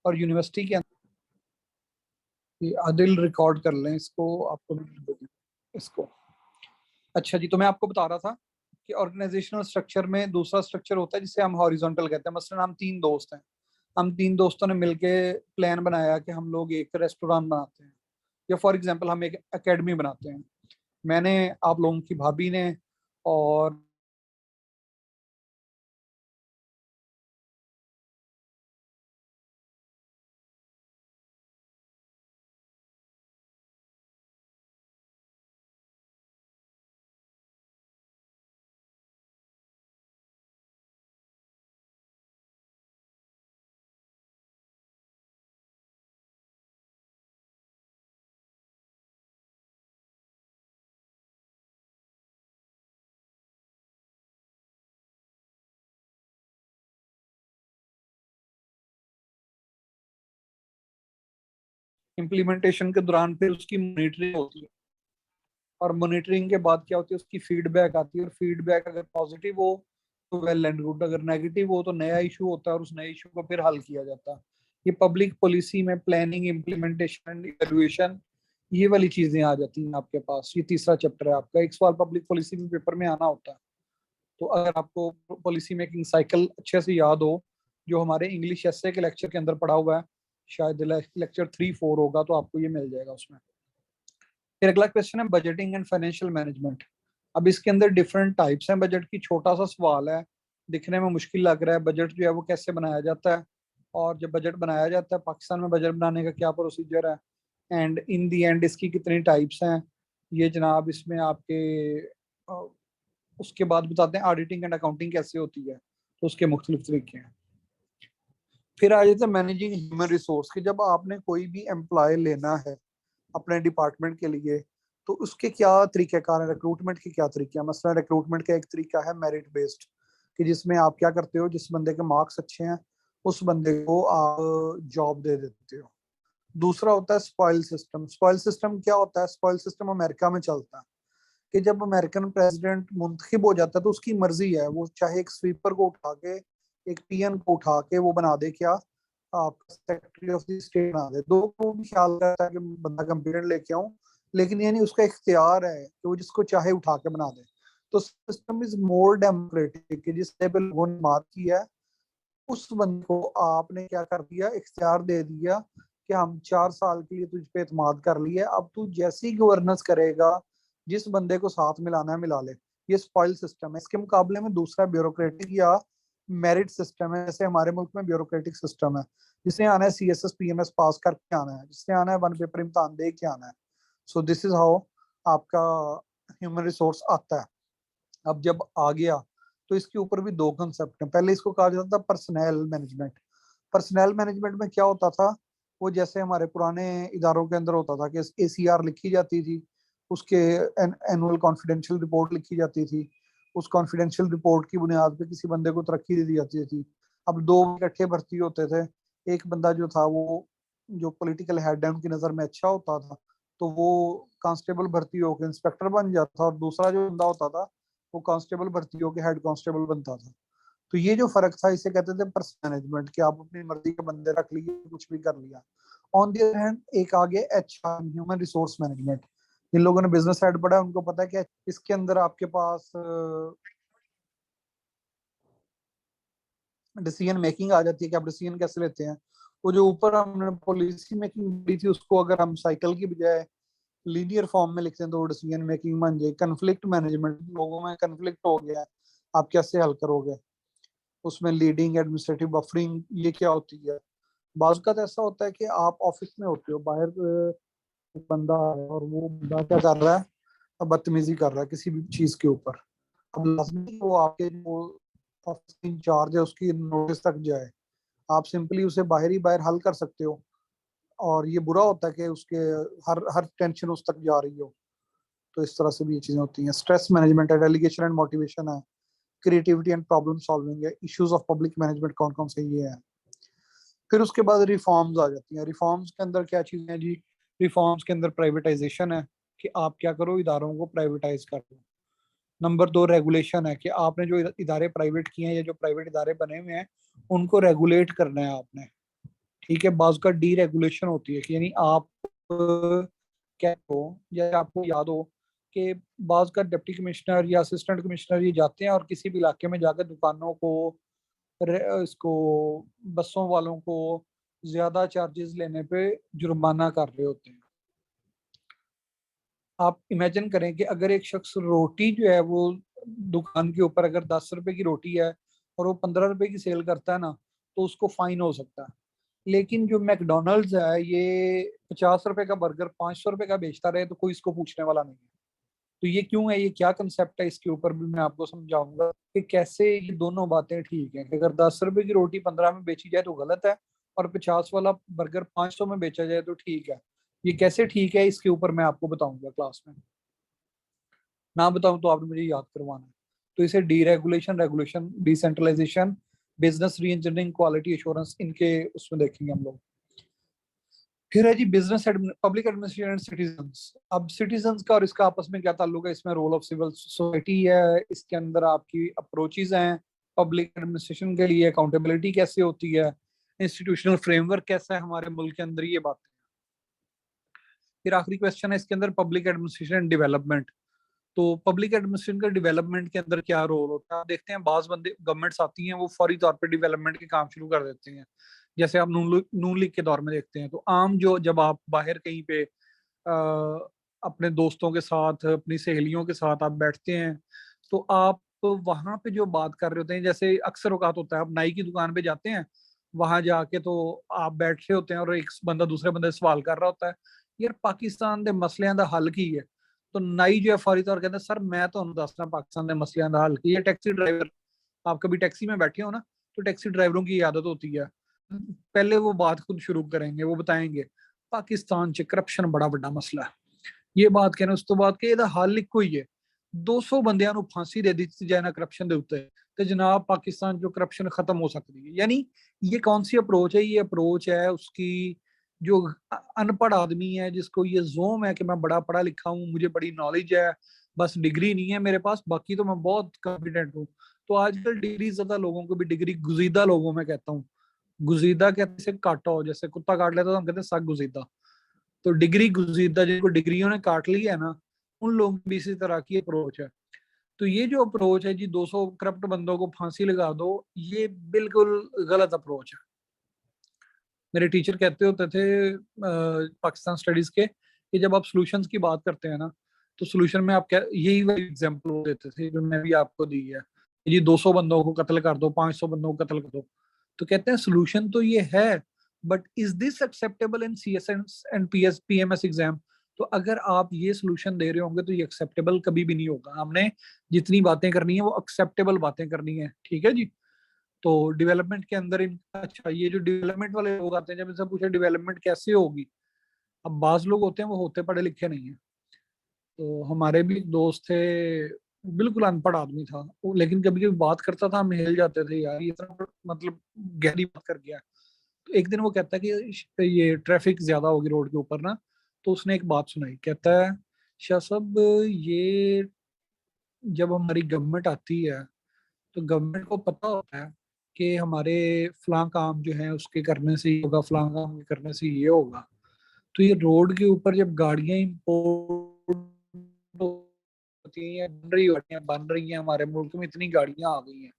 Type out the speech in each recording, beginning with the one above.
और यूनिवर्सिटी के आदिल रिकॉर्ड कर लें इसको, आपको भी दे दूं इसको। अच्छा जी, तो मैं आपको बता रहा था कि ऑर्गेनाइजेशनल स्ट्रक्चर में दूसरा स्ट्रक्चर होता है जिसे हम हॉरिजॉन्टल कहते हैं। मसलन हम 3 दोस्त हैं, हम 3 दोस्तों ने मिलके प्लान बनाया कि हम लोग एक रेस्टोरेंट बनाते हैं, या फॉर एग्जांपल हम एक एकेडमी बनाते हैं। मैंने, आप लोगों की भाभी ने, और इम्प्लीमेंटेशन के दौरान फिर उसकी मॉनिटरिंग होती है, और मॉनिटरिंग के बाद क्या होती है, उसकी फीडबैक आती है, और फीडबैक अगर पॉजिटिव हो तो वेल एंड गुड, अगर नेगेटिव हो तो नया इशू होता है और उस नए इशू को फिर हल किया जाता है। ये पब्लिक पॉलिसी में प्लानिंग, इम्प्लीमेंटेशन, इवैल्यूएशन, ये वाली चीजें आ जाती हैं आपके पास। ये तीसरा चैप्टर है आपका। एक सवाल पब्लिक पॉलिसी में पेपर में आना होता है, तो अगर आपको पॉलिसी मेकिंग साइकिल अच्छे से याद हो, जो हमारे इंग्लिश एसए के लेक्चर के अंदर पढ़ा हुआ है, शायद लेक्चर 3-4 होगा, तो आपको ये मिल जाएगा उसमें। फिर अगला क्वेश्चन है बजटिंग एंड फाइनेंशियल मैनेजमेंट। अब इसके अंदर डिफरेंट टाइप्स हैं बजट की। छोटा सा सवाल है, दिखने में मुश्किल लग रहा है। बजट जो है वो कैसे बनाया जाता है, और जब बजट बनाया जाता है पाकिस्तान में बजट बनाने का क्या प्रोसीजर है, एंड इन दी एंड इसकी कितनी टाइप्स हैं, ये जनाब इसमें आपके उसके बाद बताते हैं ऑडिटिंग एंड अकाउंटिंग कैसे होती है, तो उसके मुख्तलिफ तरीके हैं। फिर आ जाते हैं मैनेजिंग ह्यूमन रिसोर्स की। जब आपने कोई भी एम्प्लॉय लेना है अपने डिपार्टमेंट के लिए, तो उसके क्या तरीक़ेकार हैं, रिक्रूटमेंट के क्या तरीके हैं। मसला रिक्रूटमेंट का एक तरीका है मेरिट बेस्ड, कि जिसमें आप क्या करते हो, जिस बंदे के मार्क्स अच्छे हैं उस बंदे को आप जॉब दे देते हो। दूसरा होता है स्पॉइल सिस्टम। स्पॉइल सिस्टम क्या होता है? स्पॉइल सिस्टम अमेरिका में चलता है कि जब अमेरिकन प्रेसिडेंट मुंतखब हो जाता है तो उसकी मर्जी है, वो चाहे एक स्वीपर को उठा के, एक पीएन को उठा के वो बना दे क्या, आपका सेक्रेटरी ऑफ द स्टेट बना दे। दो को भी ख्याल करता है कि बंदा कंप्यूटर लेके आऊं, लेकिन ये नहीं, उसका इख्तियार है कि वो जिसको चाहे उठा के बना दे। तो सिस्टम इज मोर डेमोक्रेटिक, कि जिस लेवल लोगों ने बात की है उस बंदे को आपने क्या कर दिया, इख्तियार दे दिया कि हम 4 साल के लिए तुझ पे एतमाद कर लिए, अब तू जैसी गवर्नेंस करेगा, जिस बंदे को साथ मिलाना है मिला ले। ये स्पॉइल सिस्टम है। इसके मुकाबले में दूसरा ब्यूरोक्रेटिक या मेरिट सिस्टम है। जैसे हमारे मुल्क में ब्यूरोक्रेटिक सिस्टम है, जिसने आना है सीएसएस पीएमएस पास करके आना है, जिसने आना है वन पेपर इम्तहान दे के आना है। सो दिस इज हाउ आपका ह्यूमन रिसोर्स आता है। अब जब आ गया तो इसके ऊपर भी दो कंसेप्ट हैं। पहले इसको कहा जाता था पर्सनल मैनेजमेंट। पर्सनल मैनेजमेंट में क्या होता था, वो जैसे हमारे पुराने इदारों के अंदर होता था कि एसीआर लिखी जाती थी, उसके एनुअल कॉन्फिडेंशियल रिपोर्ट लिखी जाती थी, उस कॉन्फिडेंशियल रिपोर्ट की बुनियाद पे किसी बंदे को तरक्की दे दी जाती थी। अब दो इकट्ठे भर्ती होते थे। एक बंदा जो था वो, जो पॉलिटिकल हेड है उनकी नजर में अच्छा होता था, तो वो कांस्टेबल भर्ती होकर इंस्पेक्टर बन जाता था, और दूसरा जो बंदा होता था वो कांस्टेबल भर्ती होकर हेड कांस्टेबल बनता था। तो ये जो फर्क था इसे कहते थे पर्सनल मैनेजमेंट, कि आप अपनी मर्जी के बंदे रख लिए, कुछ भी कर लिया। ऑन द अदर हैंड एक आगे एचआर, ह्यूमन रिसोर्स मैनेजमेंट। जिन लोगों ने बिजनेस हेड पढ़ा है उनको पता है कि इसके अंदर आपके पास डिसीजन मेकिंग आ जाती है कि आप डिसीजन कैसे लेते हैं। वो जो ऊपर हमने पॉलिसी मेकिंग दी थी, उसको अगर हम साइकिल की बजाय लीनियर फॉर्म में लिखते हैं तो वो डिसीजन मेकिंग बन जाए। कन्फ्लिक्ट मैनेजमेंट, लोगों में कन्फ्लिक्ट हो गया, आप कैसे हल करोगे, उसमें लीडिंग, एडमिनिस्ट्रेटिव बफरिंग, ये क्या होती है। बाज़ का तो ऐसा होता है कि आप ऑफिस में होते हो, बाहर एक बंदा है और वो बंदा क्या कर रहा है, अब बदतमीजी कर रहा है किसी भी चीज के ऊपर। अब लाजमी वो आपके जो ऑफिस इंचार्ज है उसकी नोटिस तक जाए। आप सिंपली उसे बाहर ही बाहर हल कर सकते हो, और ये बुरा होता है कि उसके हर हर टेंशन उस तक जा रही हो। तो इस तरह से भी ये चीजें होती हैं। स्ट्रेस मैनेजमेंट है, डेलीगेशन एंड मोटिवेशन है, क्रिएटिविटी एंड प्रॉब्लम सॉल्विंग है, इश्यूज ऑफ पब्लिक मैनेजमेंट कौन कौन से ये है। फिर उसके बाद रिफॉर्म्स आ जाती हैं। रिफॉर्म्स के अंदर क्या चीजें हैं जी? रिफॉर्म्स के अंदर प्राइवेटाइजेशन है, कि आप क्या करो, इदारों को प्राइवेटाइज कर दो। नंबर 2 रेगुलेशन है, कि आपने जो इदारे प्राइवेट किए हैं या जो प्राइवेट इदारे बने हुए हैं उनको रेगुलेट करना है आपने। ठीक है, बाज का डी रेगुलेशन होती है कि यानी आप क्या हो, या आपको याद हो कि बाज का डिप्टी कमिश्नर या असिस्टेंट कमिश्नर ये जाते हैं और किसी भी इलाके में जाकर दुकानों को, इसको बसों वालों को ज्यादा चार्जेस लेने पे जुर्माना कर रहे होते हैं। आप इमेजिन करें कि अगर एक शख्स रोटी जो है वो दुकान के ऊपर अगर 10 रुपए की रोटी है और वो 15 रुपए की सेल करता है ना, तो उसको फाइन हो सकता है। लेकिन जो मैकडोनल्ड्स है ये 50 रुपए का बर्गर 500 रुपए का बेचता रहे तो कोई इसको पूछने वाला नहीं है। तो ये क्यों है, ये क्या कंसेप्ट है, इसके ऊपर भी मैं आपको समझाऊंगा कि कैसे ये दोनों बातें ठीक है कि अगर 10 रुपए की रोटी 15 में बेची जाए तो गलत है, और 50 वाला बर्गर 500 में बेचा जाए तो ठीक है। ये कैसे ठीक है, इसके ऊपर मैं आपको बताऊंगा क्लास में। ना बताऊं तो आपने मुझे याद करवाना है। तो इसे deregulation, regulation, decentralisation, business reengineering, quality assurance, इनके उसमें देखेंगे हम लोग। फिर है जी business public administration and citizens. अब सिटीजन्स का और इसका आपस में क्या ताल्लुक है, इसमें रोल ऑफ सिविल सोसाइटी है, इसके अंदर आपकी अप्रोचेज हैं पब्लिक एडमिनिस्ट्रेशन के लिए, अकाउंटेबिलिटी कैसे होती है, इंस्टीट्यूशनल फ्रेमवर्क कैसा है हमारे मुल्क के अंदर, ये बात। फिर आखिरी क्वेश्चन है इसके अंदर पब्लिक एडमिनिस्ट्रेशन एंड डेवलपमेंट। तो पब्लिक एडमिनिस्ट्रेशन का डेवलपमेंट के अंदर क्या रोल होता है, आप देखते हैं बाज बंदे गवर्नमेंट्स आती हैं वो फौरी तौर पे डेवलपमेंट के काम शुरू कर देते हैं। जैसे आप नून लीग के दौर में देखते हैं, तो आम जो जब आप बाहर कहीं पे अपने दोस्तों के साथ, अपनी सहेलियों के साथ आप बैठते हैं, तो आप वहां पे जो बात कर रहे होते हैं, जैसे अक्सर औकात होता है आप नाई की दुकान पे जाते हैं, वहां जाके तो आप बैठ रहे होते हैं और एक बंदा दूसरे बंदे से सवाल कर रहा होता है, यार पाकिस्तान के मसलियां दा हल की है। तो नाई जो है फौरी तौर कहता है, सर मैं तो दसना पाकिस्तान के मसलियां दा हल की है। टैक्सी ड्राइवर, आप कभी टैक्सी में बैठे हो ना, तो टैक्सी ड्राइवरों की आदत होती है, पहले वो बात खुद शुरू करेंगे, वो बताएंगे पाकिस्तान च करप्शन बड़ा बड़ा मसला है, ये बात कहने उस तो बात के ਇਹਦਾ ਹੱਲ ਇੱਕੋ ਹੀ ਹੈ, 200 ਬੰਦਿਆਂ ਨੂੰ फांसी दे ਦਿੱਤੀ ਜਾਏ ना करप्शन ਦੇ ਉੱਤੇ, तो जनाब पाकिस्तान जो करप्शन खत्म हो सकती है। यानी ये कौन सी अप्रोच है, ये अप्रोच है उसकी जो अनपढ़ आदमी है जिसको ये जोम है कि मैं बड़ा पढ़ा लिखा हूँ, मुझे बड़ी नॉलेज है, बस डिग्री नहीं है मेरे पास, बाकी तो मैं बहुत कॉम्पिटेंट हूँ। तो आजकल डिग्री ज्यादा लोगों को भी डिग्री, गुजीदा लोगों में कहता हूँ, गुजीदा कहते से काटा हो, जैसे कुत्ता काट लेता तो हम कहते हैं सग गुजीदा। तो डिग्री गुजीदा जिनको डिग्रियों ने काट लिया है ना, उन लोगों की भी इसी तरह की अप्रोच है। तो ये जो अप्रोच है जी 200 करप्ट बंदों को फांसी लगा दो, ये बिल्कुल गलत अप्रोच है। मेरे टीचर कहते होते थे पाकिस्तान स्टडीज के कि जब आप सॉल्यूशंस की बात करते हैं ना, तो सॉल्यूशन में आप क्या यही वाली एग्जांपल देते थे जो मैं भी आपको दी है, कि जी 200 बंदों को कत्ल कर दो, 500 बंदों को कत्ल कर दो। तो कहते हैं सॉल्यूशन तो ये है, but is this acceptable in CSS and PMS exam. तो अगर आप ये सॉल्यूशन दे रहे होंगे तो ये एक्सेप्टेबल कभी भी नहीं होगा। हमने जितनी बातें करनी है वो एक्सेप्टेबल बातें करनी है, ठीक है जी। तो डेवलपमेंट के अंदर अच्छा, ये जो डेवलपमेंट वाले लोग आते हैं, जब इनसे पूछे डेवलपमेंट कैसे होगी, अब बाज लोग होते हैं वो होते पढ़े लिखे नहीं है। तो हमारे भी एक दोस्त थे, बिल्कुल अनपढ़ आदमी था वो, लेकिन कभी कभी बात करता था हम हिल जाते थे, यार ये इतना मतलब गहरी बात कर गया। तो एक दिन वो कहता है कि ये ट्रैफिक ज्यादा होगी रोड के ऊपर ना, तो उसने एक बात सुनाई, कहता है शाह साहब, ये जब हमारी गवर्नमेंट आती है तो गवर्नमेंट को पता होता है कि हमारे फलां काम जो है उसके करने से ये होगा, फलां काम के करने से ये होगा। तो ये रोड के ऊपर जब गाड़ियां इंपोर्ट होती हैं या बन रही हैं हमारे मुल्क में, इतनी गाड़ियां आ गई हैं,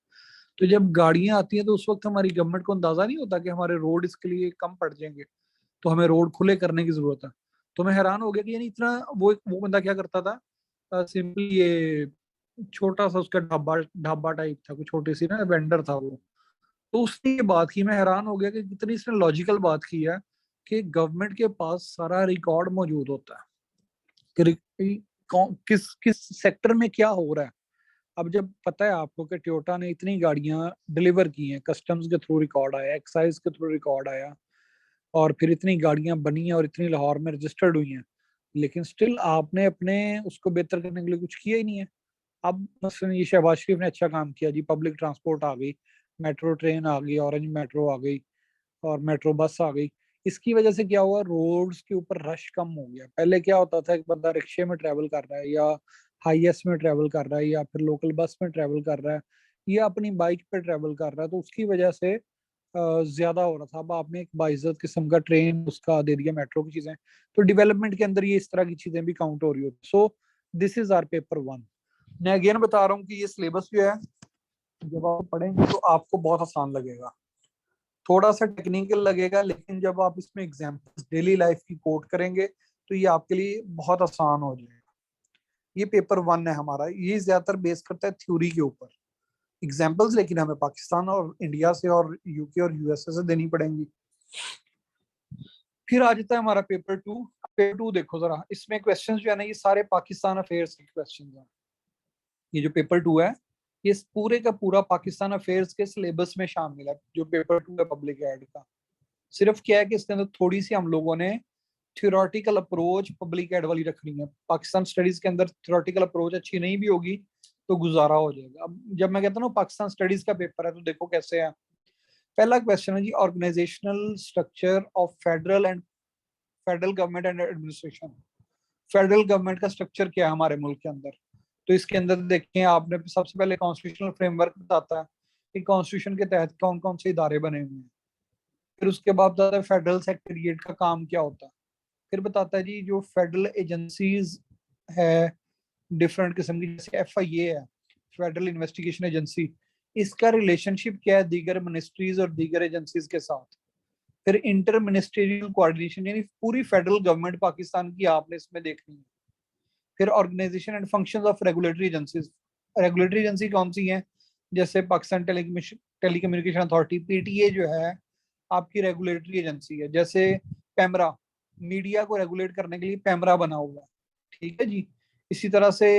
तो जब गाड़ियां आती हैं तो उस वक्त हमारी गवर्नमेंट को अंदाजा नहीं होता कि हमारे रोड इसके लिए कम पड़ जाएंगे, तो हमें रोड खुले करने की जरूरत है। तो मैं हैरान हो गया कि यानी इतना, वो बंदा क्या करता था, सिंपली ये छोटा सा उसका ढाबा ढाबा टाइप था, कोई छोटी सी ना वेंडर था वो। तो उसने ये बात की, मैं हैरान हो गया कि कितनी इसने लॉजिकल बात की है कि गवर्नमेंट के पास सारा रिकॉर्ड मौजूद होता है कि किस किस सेक्टर में क्या हो रहा है। अब जब पता है आपको कि टोयोटा ने इतनी गाड़ियां डिलीवर की हैं, कस्टम्स के थ्रू रिकॉर्ड आया, एक्साइज के थ्रू रिकॉर्ड आया, और फिर इतनी गाड़ियां बनी हैं और इतनी लाहौर में रजिस्टर्ड हुई हैं, लेकिन स्टिल आपने अपने उसको बेहतर करने के लिए कुछ किया ही नहीं है। अब मसलन ये शहबाज शरीफ ने अच्छा काम किया जी, पब्लिक ट्रांसपोर्ट आ गई, मेट्रो ट्रेन आ गई, ऑरेंज मेट्रो आ गई, और मेट्रो बस आ गई। इसकी वजह से क्या हुआ, रोड्स के ऊपर रश कम हो गया। पहले क्या होता था, एक बंदा रिक्शे में ट्रेवल कर रहा है या हाईएस में ट्रेवल कर रहा है या फिर लोकल बस में ट्रेवल कर रहा है या अपनी बाइक पे ट्रेवल कर रहा है, तो उसकी वजह से ज्यादा हो रहा था। अब आपने एक बाइज्जत किस्म का ट्रेन उसका दे दिया, मेट्रो की चीजें, तो डेवलपमेंट के अंदर ये इस तरह की चीजें भी काउंट हो रही होती। So this is our paper 1। मैं अगेन बता रहा हूँ कि ये सिलेबस जो है, जब आप पढ़ेंगे तो आपको बहुत आसान लगेगा, थोड़ा सा टेक्निकल लगेगा, लेकिन जब आप इसमें एग्जाम्पल्स डेली लाइफ की कोट करेंगे तो ये आपके लिए बहुत आसान हो जाएगा। ये पेपर 1 है हमारा, ये ज्यादातर बेस करता है थ्योरी के ऊपर। एग्जाम्पल्स लेकिन हमें पाकिस्तान और इंडिया से और यूके और यूएसए से देनी पड़ेंगी। फिर आ जाता है हमारा पेपर 2। पेपर 2 देखो जरा, इसमें क्वेश्चंस जो है ना, ये सारे पाकिस्तान अफेयर्स के क्वेश्चंस हैं। ये जो पेपर 2 है, ये पूरे का पूरा पाकिस्तान अफेयर्स के सिलेबस में शामिल है, जो पेपर 2 है पब्लिक एड का। सिर्फ क्या है कि इसके अंदर थोड़ी सी हम लोगों ने थ्योरेटिकल अप्रोच पब्लिक एड वाली रखनी है। पाकिस्तान स्टडीज के अंदर थ्योरेटिकल अप्रोच अच्छी नहीं भी होगी तो गुजारा हो जाएगा। अब जब मैं कहता हूँ ना पाकिस्तान स्टडीज का पेपर है, तो देखो कैसे है। पहला क्वेश्चन है जी, organisational structure of federal government and administration. Federal government का स्ट्रक्चर क्या है हमारे मुल्क के अंदर। तो इसके अंदर देखें आपने, सबसे पहले कॉन्स्टिट्यूशनल फ्रेमवर्क बताता है कि कॉन्स्टिट्यूशन के तहत कौन कौन से इदारे बने हुए हैं। फिर उसके बाद बताता है फेडरल सेक्रेटरीट का काम क्या होता है। फिर बताता है जी जो फेडरल एजेंसीज है डिफरेंट किस्म की, जैसे FIA है, फेडरल इन्वेस्टिगेशन एजेंसी, इसका रिलेशनशिप क्या है दीगर मिनिस्ट्रीज और दीगर एजेंसीज के साथ। फिर इंटर मिनिस्ट्रियल कोऑर्डिनेशन, यानी पूरी फेडरल गवर्नमेंट पाकिस्तान की आपने इसमें देखनी है। फिर organisation and functions of regulatory agencies. Regulatory agency कौन सी है, जैसे पाकिस्तान टेलीकम्युनिकेशन अथॉरिटी, PTA जो है आपकी रेगुलेटरी एजेंसी है। जैसे पैमरा, मीडिया को रेगुलेट करने के लिए पैमरा बना हुआ है, ठीक है जी। इसी तरह से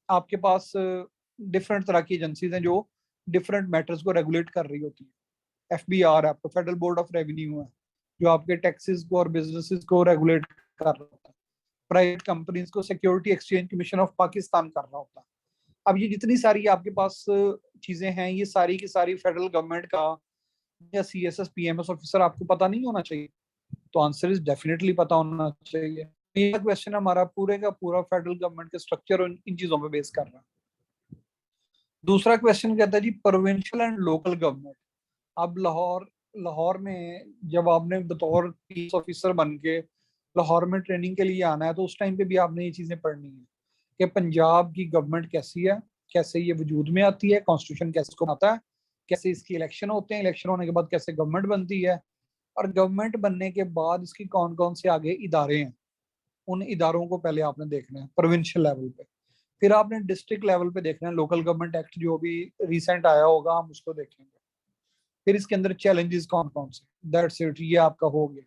आपके पास डिफरेंट तरह की एजेंसीज हैं जो डिफरेंट मैटर्स को रेगुलेट कर रही होती है। FBR है आपका, फेडरल बोर्ड ऑफ रेवेन्यू है, जो आपके टैक्सेस को और बिजनेसेस को रेगुलेट कर रहा होता है। प्राइवेट कंपनीज को security exchange commission of Pakistan कर रहा होता है। अब ये जितनी सारी आपके पास चीजें हैं, ये सारी की सारी फेडरल गवर्नमेंट का, या CSS PMS ऑफिसर आपको पता नहीं होना चाहिए? तो आंसर इज डेफिनेटली पता होना चाहिए। ये क्वेश्चन हमारा पूरे का पूरा फेडरल गवर्नमेंट के स्ट्रक्चर और इन चीजों पे बेस कर रहा है। दूसरा क्वेश्चन कहता है जी प्रोविंशियल एंड लोकल गवर्नमेंट। अब लाहौर लाहौर में जब आपने बतौर पीस ऑफिसर बन के लाहौर में ट्रेनिंग के लिए आना है, तो उस टाइम पे भी आपने ये चीजें पढ़नी है कि पंजाब की गवर्नमेंट कैसी है, कैसे ये वजूद में आती है, कॉन्स्टिट्यूशन कैसे को आता है, कैसे इसकी इलेक्शन होते हैं, इलेक्शन होने के बाद कैसे गवर्नमेंट बनती है, और गवर्नमेंट बनने के बाद इसकी कौन कौन से आगे इदारे हैं, उन इदारों को पहले आपने देखना है प्रोविंशियल लेवल पे। फिर आपने डिस्ट्रिक्ट लेवल पे देखना है, लोकल गवर्नमेंट एक्ट जो भी रिसेंट आया होगा हम उसको देखेंगे। फिर इसके अंदर चैलेंजेस कौन कौन से, दैट्स इट, ये आपका हो गया।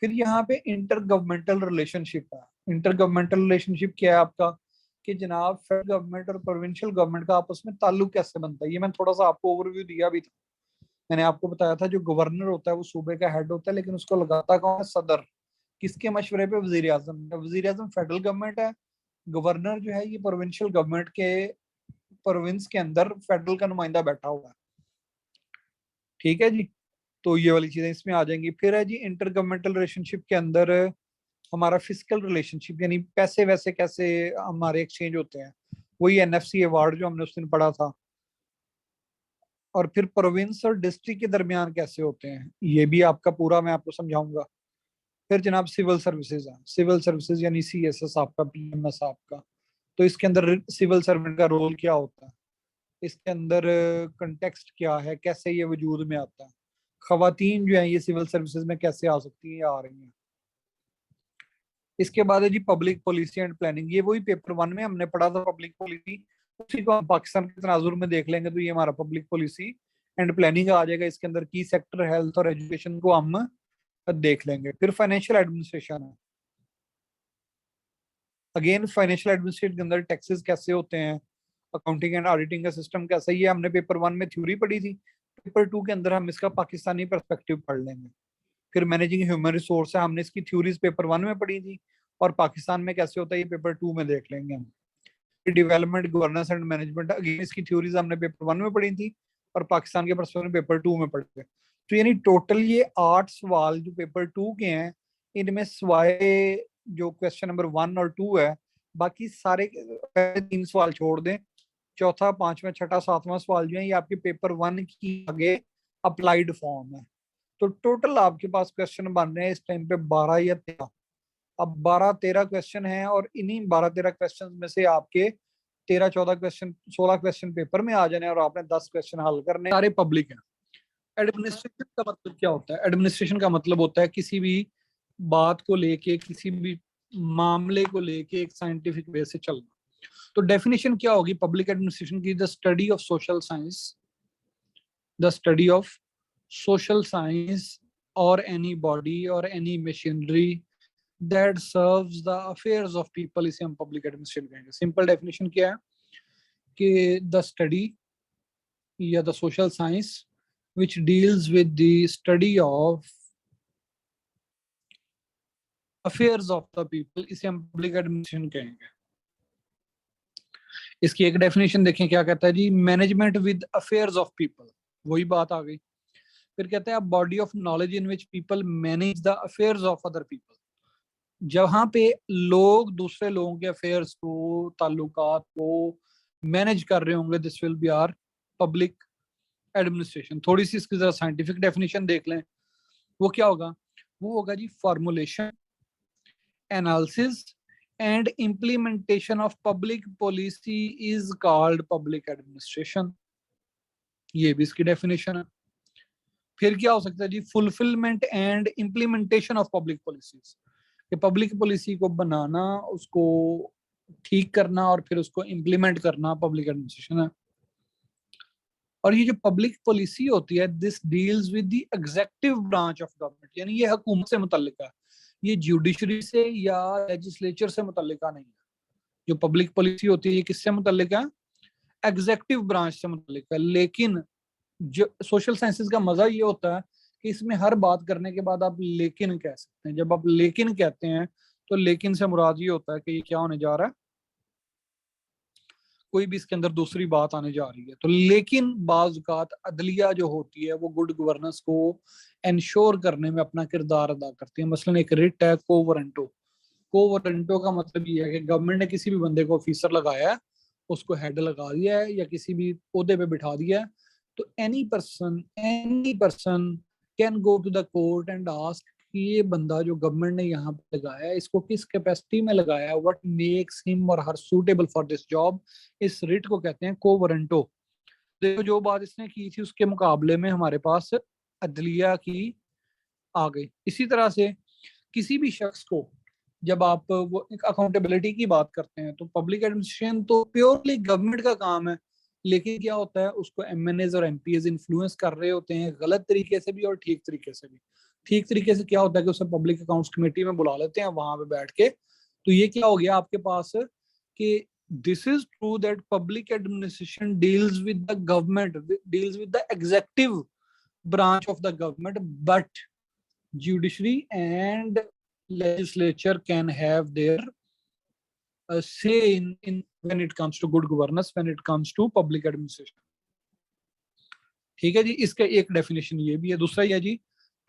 फिर यहाँ पे इंटर गवर्नमेंटल रिलेशनशिप है। इंटर गवर्नमेंटल रिलेशनशिप क्या है आपका, कि जनाब फेडरल गवर्नमेंट और प्रोविंशियल गवर्नमेंट का आपस में ताल्लुक कैसे बनता है। ये मैंने थोड़ा सा आपको ओवरव्यू दिया भी था। मैंने आपको बताया था जो गवर्नर होता है वो सूबे का हेड होता है, लेकिन उसको लगाता कौन है, सदर। किसके मशवरे पे, वजीर आजम। वजीर आजम फेडरल गवर्नमेंट है, गवर्नर जो है ये प्रोविंशियल गवर्नमेंट के प्रोविंस के अंदर फेडरल का नुमाइंदा बैठा हुआ है, ठीक है जी। तो ये वाली चीजें इसमें आ जाएंगी। फिर है जी इंटर गवर्नमेंटल रिलेशनशिप के अंदर हमारा फिजिकल रिलेशनशिप, यानी पैसे वैसे कैसे हमारे एक्सचेंज होते हैं, वही NFC अवार्ड जो हमने उस दिन पढ़ा था। और फिर प्रोविंस और डिस्ट्रिक्ट के दरमियान कैसे होते हैं, ये भी आपका पूरा मैं आपको समझाऊंगा। फिर जनाब सिविल सर्विसेज है, सिविल सर्विसेज यानी CSS आपका, PMS आपका। तो इसके अंदर सिविल सर्वेंट का रोल क्या होता है, इसके अंदर कंटेक्स्ट क्या है, कैसे ये वजूद में आता है, खवातीन जो है ये सिविल सर्विसेज में कैसे आ सकती हैं या आ रही हैं। इसके बाद है जी पब्लिक पॉलिसी एंड प्लानिंग। ये वही पेपर 1 में हमने पढ़ा था पब्लिक पॉलिसी, उसी को हम पाकिस्तान के तनाजुर में देख लेंगे तो ये हमारा पब्लिक पॉलिसी एंड प्लानिंग आ जाएगा। इसके अंदर की सेक्टर, हेल्थ और एजुकेशन को हम देख लेंगे। फिर फाइनेंशियल एडमिनिस्ट्रेशन है, अगेन फाइनेंशियल एडमिनिस्ट्रेशन के अंदर टैक्सेस कैसे होते हैं, अकाउंटिंग एंड ऑडिटिंग का सिस्टम कैसा है, ये हमने पेपर 1 में थ्योरी पढ़ी थी। पेपर 2 के अंदर हम इसका पाकिस्तानी पर्सपेक्टिव पढ़ लेंगे। फिर मैनेजिंग ह्यूमन रिसोर्स है, हमने इसकी थ्योरीज पेपर 1 में पढ़ी थी, और पाकिस्तान में कैसे होता है ये पेपर 2 में देख लेंगे हम। Development, governance and management, again इसकी थ्योरीज हमने पेपर 1 में पढ़ी थी, और पाकिस्तान के पर्सपेक्टिव पेपर 2 में पढ़े थे। तो यानी टोटल ये 8 सवाल जो पेपर 2 के हैं, इनमें सवाए जो क्वेश्चन नंबर 1 और 2 है, बाकी सारे 3 सवाल छोड़ दें, चौथा, पांचवा, छठा, सातवां सवाल जो है ये आपके पेपर 1 की आगे अप्लाइड फॉर्म है। तो टोटल आपके पास क्वेश्चन बन रहे हैं इस टाइम पे 12 या 13। अब 12-13 क्वेश्चन हैं और इन्हीं 12-13 क्वेश्चन में से आपके 13-14 क्वेश्चन 16 क्वेश्चन पेपर में आ जाने और आपने 10 क्वेश्चन हल करने, सारे पब्लिक हैं। एडमिनिस्ट्रेशन का मतलब क्या होता है? एडमिनिस्ट्रेशन का मतलब होता है किसी भी बात को लेके, किसी भी मामले को लेके एक साइंटिफिक वे से चलना। तो डेफिनेशन क्या होगी पब्लिक एडमिनिस्ट्रेशन की? The study of social science, the study of social science और एनी बॉडी और any machinery that serves the affairs of people, इसे हम पब्लिक एडमिनिस्ट्रेशन कहेंगे। सिंपल डेफिनेशन क्या है कि द स्टडी या the social science which deals with the study of affairs of the people, इसे हम पब्लिक एडमिनिस्ट्रेशन कहेंगे। इसकी एक डेफिनेशन देखें क्या कहता है जी, management with affairs of people, वही बात आ गई। फिर कहते हैं body of knowledge in which people manage the affairs of other people, जहां पे लोग दूसरे लोगों के अफेयर्स को, ताल्लुकात को मैनेज कर रहे होंगे, this will be our public administration. थोड़ी सी इसकी जरा साइंटिफिक डेफिनेशन देख लें, वो क्या होगा? वो होगा जी formulation, analysis and implementation of public policy is called public administration. ये भी इसकी डेफिनेशन है। फिर क्या हो सकता है जी? Fulfilment and implementation of public policies, कि पब्लिक पॉलिसी को बनाना, उसको ठीक करना और फिर उसको इम्प्लीमेंट करना पब्लिक एडमिनिस्ट्रेशन है। और ये जो पब्लिक पॉलिसी होती है, this deals with the executive branch of government, यानी ये हुकूमत से मुतल्लिक है, ये जुडिशरी से या लेजिस्लेचर से मुतल्लिक नहीं है। जो पब्लिक पॉलिसी होती है ये किससे मुतल्लिक है? एग्जीक्यूटिव ब्रांच से मुतल्लिक है। लेकिन जो सोशल साइंसेज का मजा ये होता है कि इसमें हर बात करने के बाद आप लेकिन कह सकते हैं। जब आप लेकिन कहते हैं तो लेकिन से मुराद ये होता है कि ये क्या होने जा रहा है, कोई भी इसके अंदर दूसरी बात आने जा रही है। तो लेकिन बाज़ औक़ात अदलिया जो होती है वो गुड गवर्नेंस को इंश्योर करने में अपना किरदार अदा करती है। मसलन एक रिट है को वारंटो। को वारंटो का मतलब ये है कि गवर्नमेंट ने किसी भी बंदे को ऑफिसर लगाया है, उसको हेड लगा दिया है या किसी भी ओहदे पे बिठा दिया है, तो any person can go to the court and ask कि ये बंदा जो गवर्नमेंट ने यहाँ पे लगाया है, इसको किस कैपेसिटी में लगाया है, व्हाट मेक्स हिम और हर सूटेबल फॉर दिस जॉब। इस रिट को कहते हैं को वारंटो। देखो जो बात इसने की थी उसके मुकाबले में हमारे पास अदलिया की आ गई। इसी तरह से किसी भी शख्स को जब आप वो एक अकाउंटेबिलिटी की बात करते हैं, तो पब्लिक एडमिनिस्ट्रेशन तो प्योरली गवर्नमेंट का काम है, लेकिन क्या होता है उसको एमएनएज और एमपीएज इन्फ्लुएंस कर रहे होते हैं, गलत तरीके से भी और ठीक तरीके से भी। ठीक तरीके से क्या होता है कि उसे पब्लिक अकाउंट्स कमेटी में बुला लेते हैं वहां पे बैठ के। तो ये क्या हो गया आपके पास कि this is true that public administration deals with the government, deals with the executive branch of the government, but judiciary and legislature can have their say in when it comes to good governance, when it comes to public administration। ठीक है जी, इसका एक definition ये भी है। दूसरा ये है जी,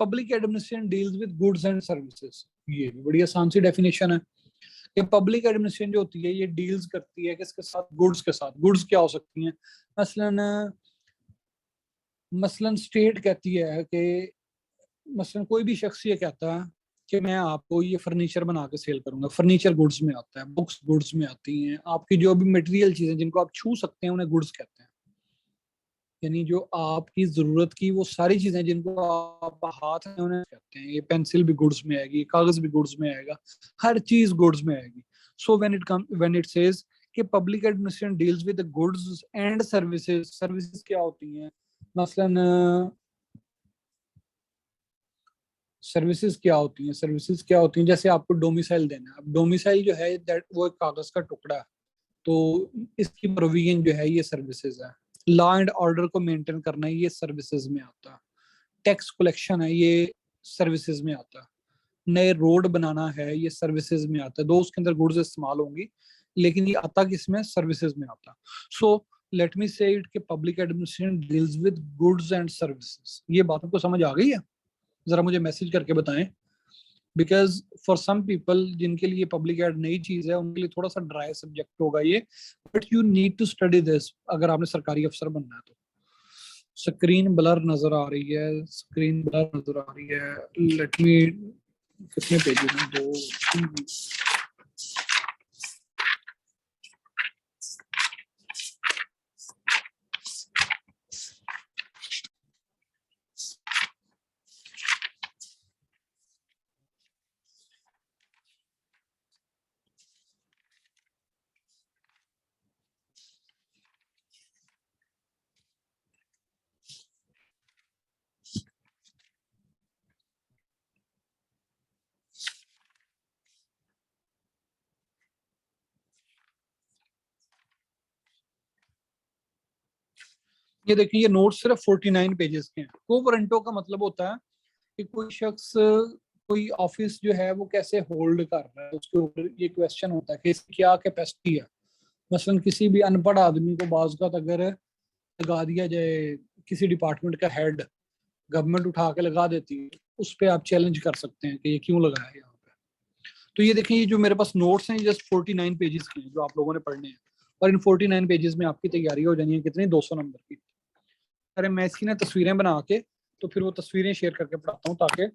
public administration deals with goods and services. ये भी बड़ी आसान सी डेफिनेशन है कि पब्लिक एडमिनिस्ट्रेशन जो होती है ये डील्स करती है किसके साथ? गुड्स के साथ। गुड्स क्या हो सकती हैं? मसलन स्टेट कहती है कि मसलन कोई भी शख्स ये कहता है कि मैं आपको ये फर्नीचर बना के सेल करूंगा, फर्नीचर गुड्स में आता है, बुक्स गुड्स में आती हैं, आपकी जो भी मटेरियल चीजें जिनको आप छू सकते हैं उन्हें गुड्स कहते हैं। यानी जो आपकी जरूरत की वो सारी चीजें जिनको आप हाथ में उन्हें कहते हैं। ये पेंसिल भी गुड्स में आएगी, कागज भी गुड्स में आएगा, हर चीज गुड्स में आएगी। सो व्हेन इट सेज कि public administration deals with goods and services. Services क्या होती हैं? मसलन सर्विसेज क्या होती हैं? सर्विसेज क्या होती हैं? जैसे आपको डोमिसाइल देना है। अब डोमिसाइल जो है दैट वो एक कागज का टुकड़ा है, तो इसकी प्रोविजन जो है ये सर्विसेज है। लॉ एंड ऑर्डर को मेंटेन करना है, ये सर्विसेज में आता है। टैक्स कलेक्शन है, ये सर्विसेज में आता है। नए रोड बनाना है, ये सर्विसेज में आता है। दो उसके अंदर गुड्स इस्तेमाल होंगी, लेकिन ये आता किसमें? सर्विसेज में आता। सो लेट मी से इट कि public administration deals with goods and services. ये बात आपको समझ आ गई है? जरा मुझे मैसेज करके बताएं, बिकॉज फॉर सम पीपल जिनके लिए पब्लिक एड नई चीज है उनके लिए थोड़ा सा ड्राई सब्जेक्ट होगा ये, but you need to study this अगर आपने सरकारी अफसर बनना है तो। स्क्रीन ब्लर नजर आ रही है, स्क्रीन ब्लर नजर आ रही है। लेट मी, कितने पेजेस हैं? दो, तीन। ये देखिए, ये नोट सिर्फ 49 पेजेस के हैं। कोवरेंटो का मतलब होता है कि कोई शख्स, कोई ऑफिस जो है वो कैसे होल्ड कर रहा है, उसके ऊपर ये क्वेश्चन होता है कि इसकी क्या कैपेसिटी है। मसलन किसी भी अनपढ़ आदमी को बाज़ का अगर लगा दिया जाए, किसी डिपार्टमेंट का हेड गवर्नमेंट उठा के लगा देती है, उस पर आप चैलेंज कर सकते हैं कि ये क्यों लगाया है यहाँ पे। तो ये देखिए, ये जो मेरे पास नोट्स हैं, जस्ट 49 पेजेस के हैं जो आप लोगों ने पढ़ने हैं। और इन 49 पेजेस में आपकी तैयारी हो जानी है कितनी, 200 नंबर की। अरे मैं इसकी ना तस्वीरें बना के, तो फिर वो तस्वीरें शेयर करके पढ़ाता हूँ, ताकि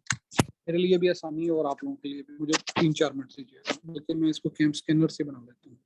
मेरे लिए भी आसानी हो और आप लोगों के लिए भी। मुझे 3-4 मिनट दीजिए, लेकिन मैं इसको कैम स्कैनर से बना लेता हूँ।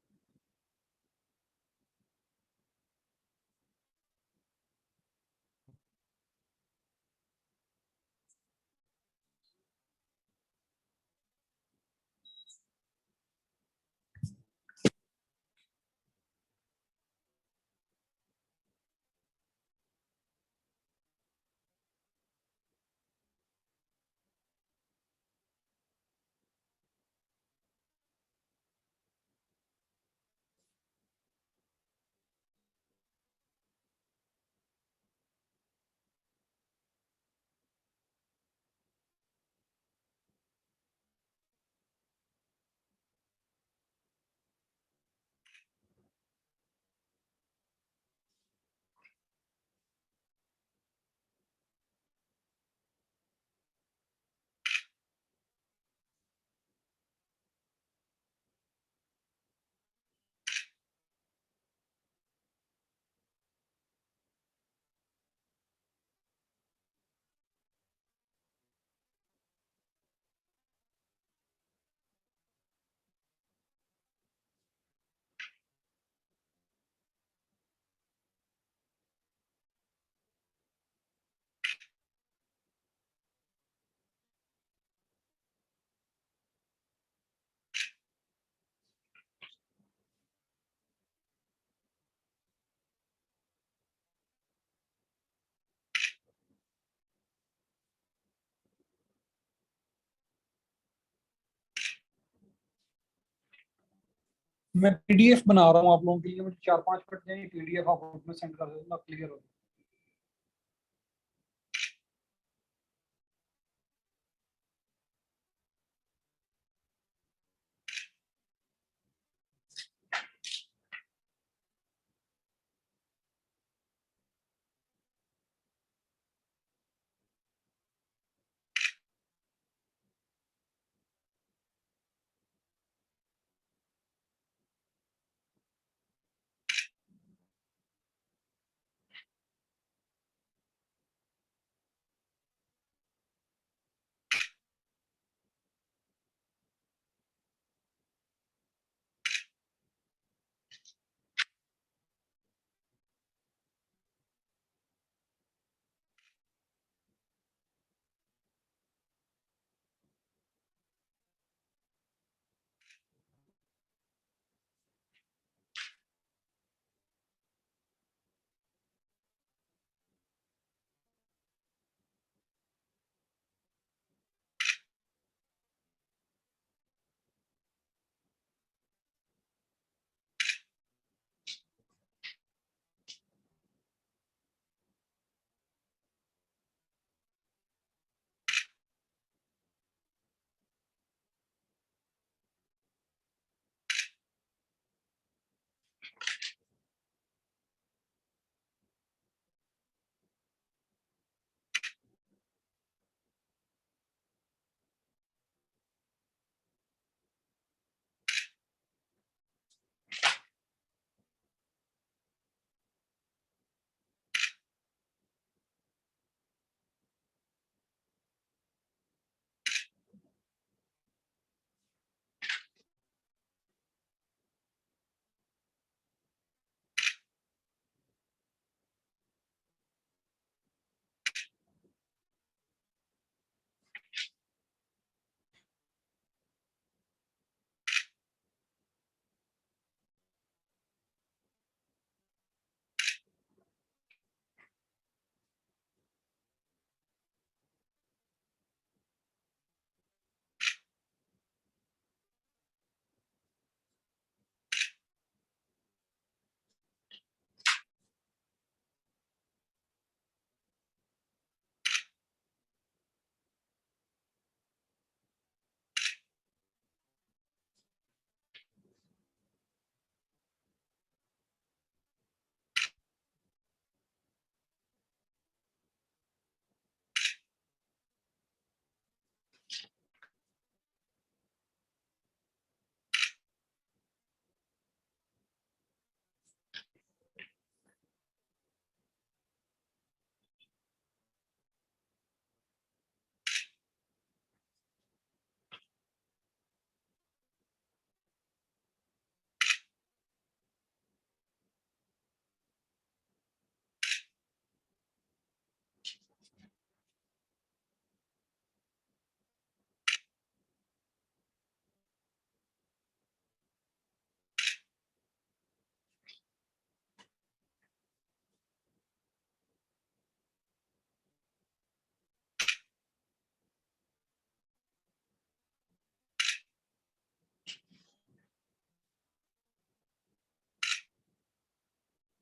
मैं पीडीएफ बना रहा हूँ आप लोगों के लिए, मुझे 4-5 मिनट चाहिए, पीडीएफ आप ग्रुप में सेंड कर देना, क्लियर हो।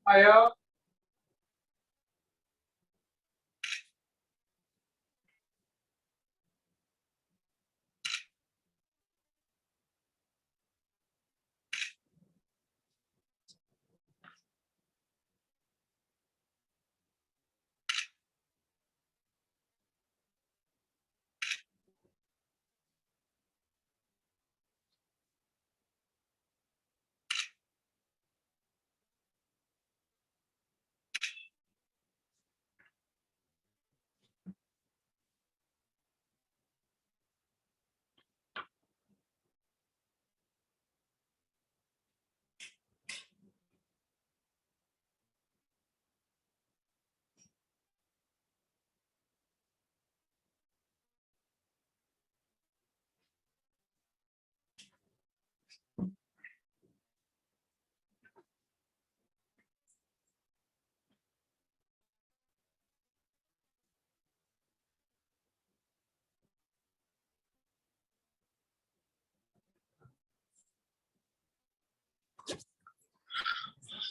आया।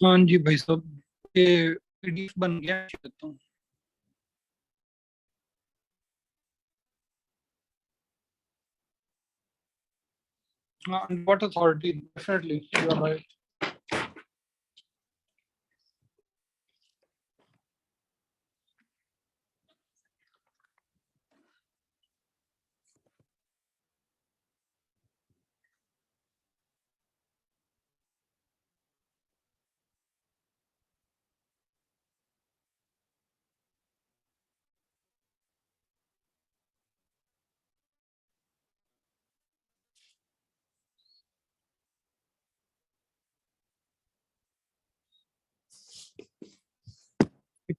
हाँ जी भाई साहब, ये पीडीएफ बन गया, देता हूँ। हाँ, what authority? Definitely, you are right.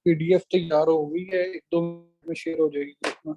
PDF तैयार हो गई है, 1-2 मिनट में शेयर हो जाएगी ग्रुप में।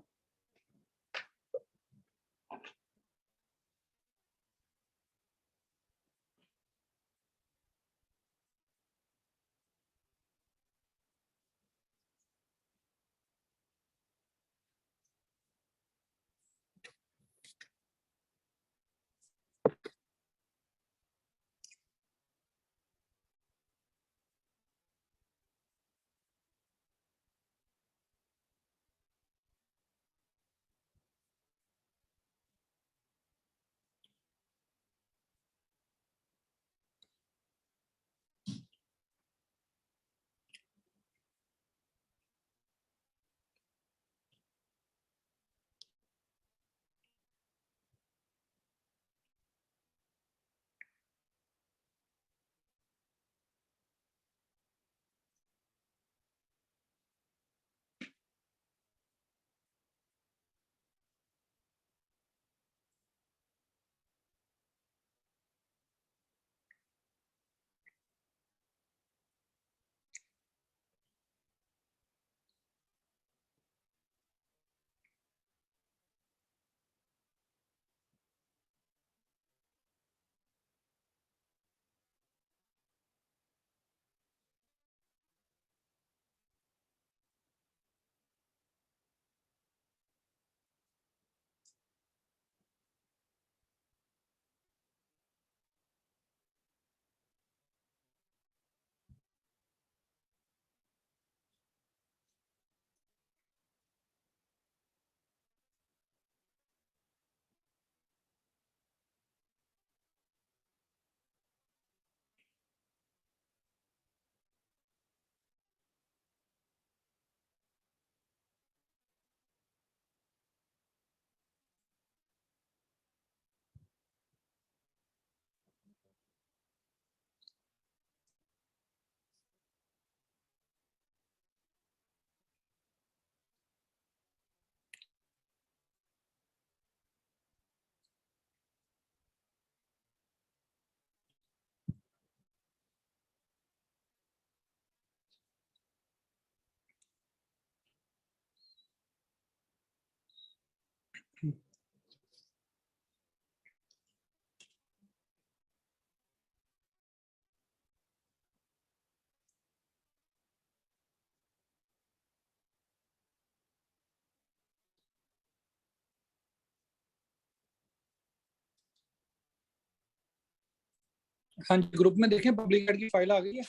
हाँ जी, ग्रुप में देखें, पब्लिक ऐड की फाइल आ गई है।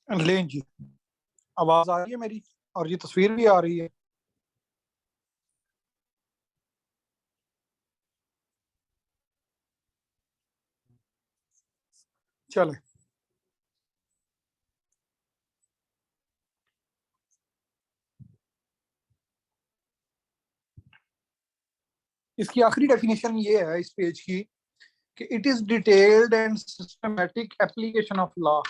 लें जी, आवाज आ रही है मेरी और ये तस्वीर भी आ रही है। चले, इसकी आखिरी डेफिनेशन ये है इस पेज की कि it is detailed and systematic application of law.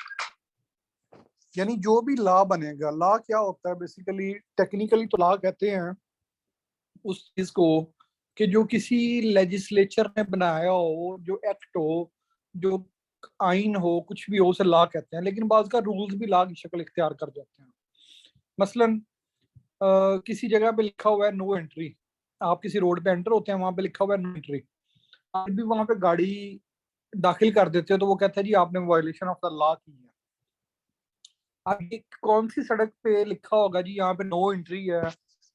यानी जो भी लॉ बनेगा, लॉ क्या होता है बेसिकली, टेक्निकली तो लॉ कहते हैं उस चीज को कि जो किसी लेजिस्लेचर ने बनाया हो, जो एक्ट हो, जो आइन हो, कुछ भी हो, उसे लॉ कहते हैं। लेकिन बाज का रूल्स भी लॉ की शक्ल इख्तियार कर जाते हैं। मसलन किसी जगह पे लिखा हुआ है नो एंट्री, आप किसी रोड पे एंटर होते हैं, वहां पे लिखा हुआ है नो एंट्री, आप भी वहां पे गाड़ी दाखिल कर देते हो तो वो कहता है जी आपने वायलेशन ऑफ द लॉ की है। अब ये कौन सी सड़क पे लिखा होगा जी यहाँ पे नो एंट्री है,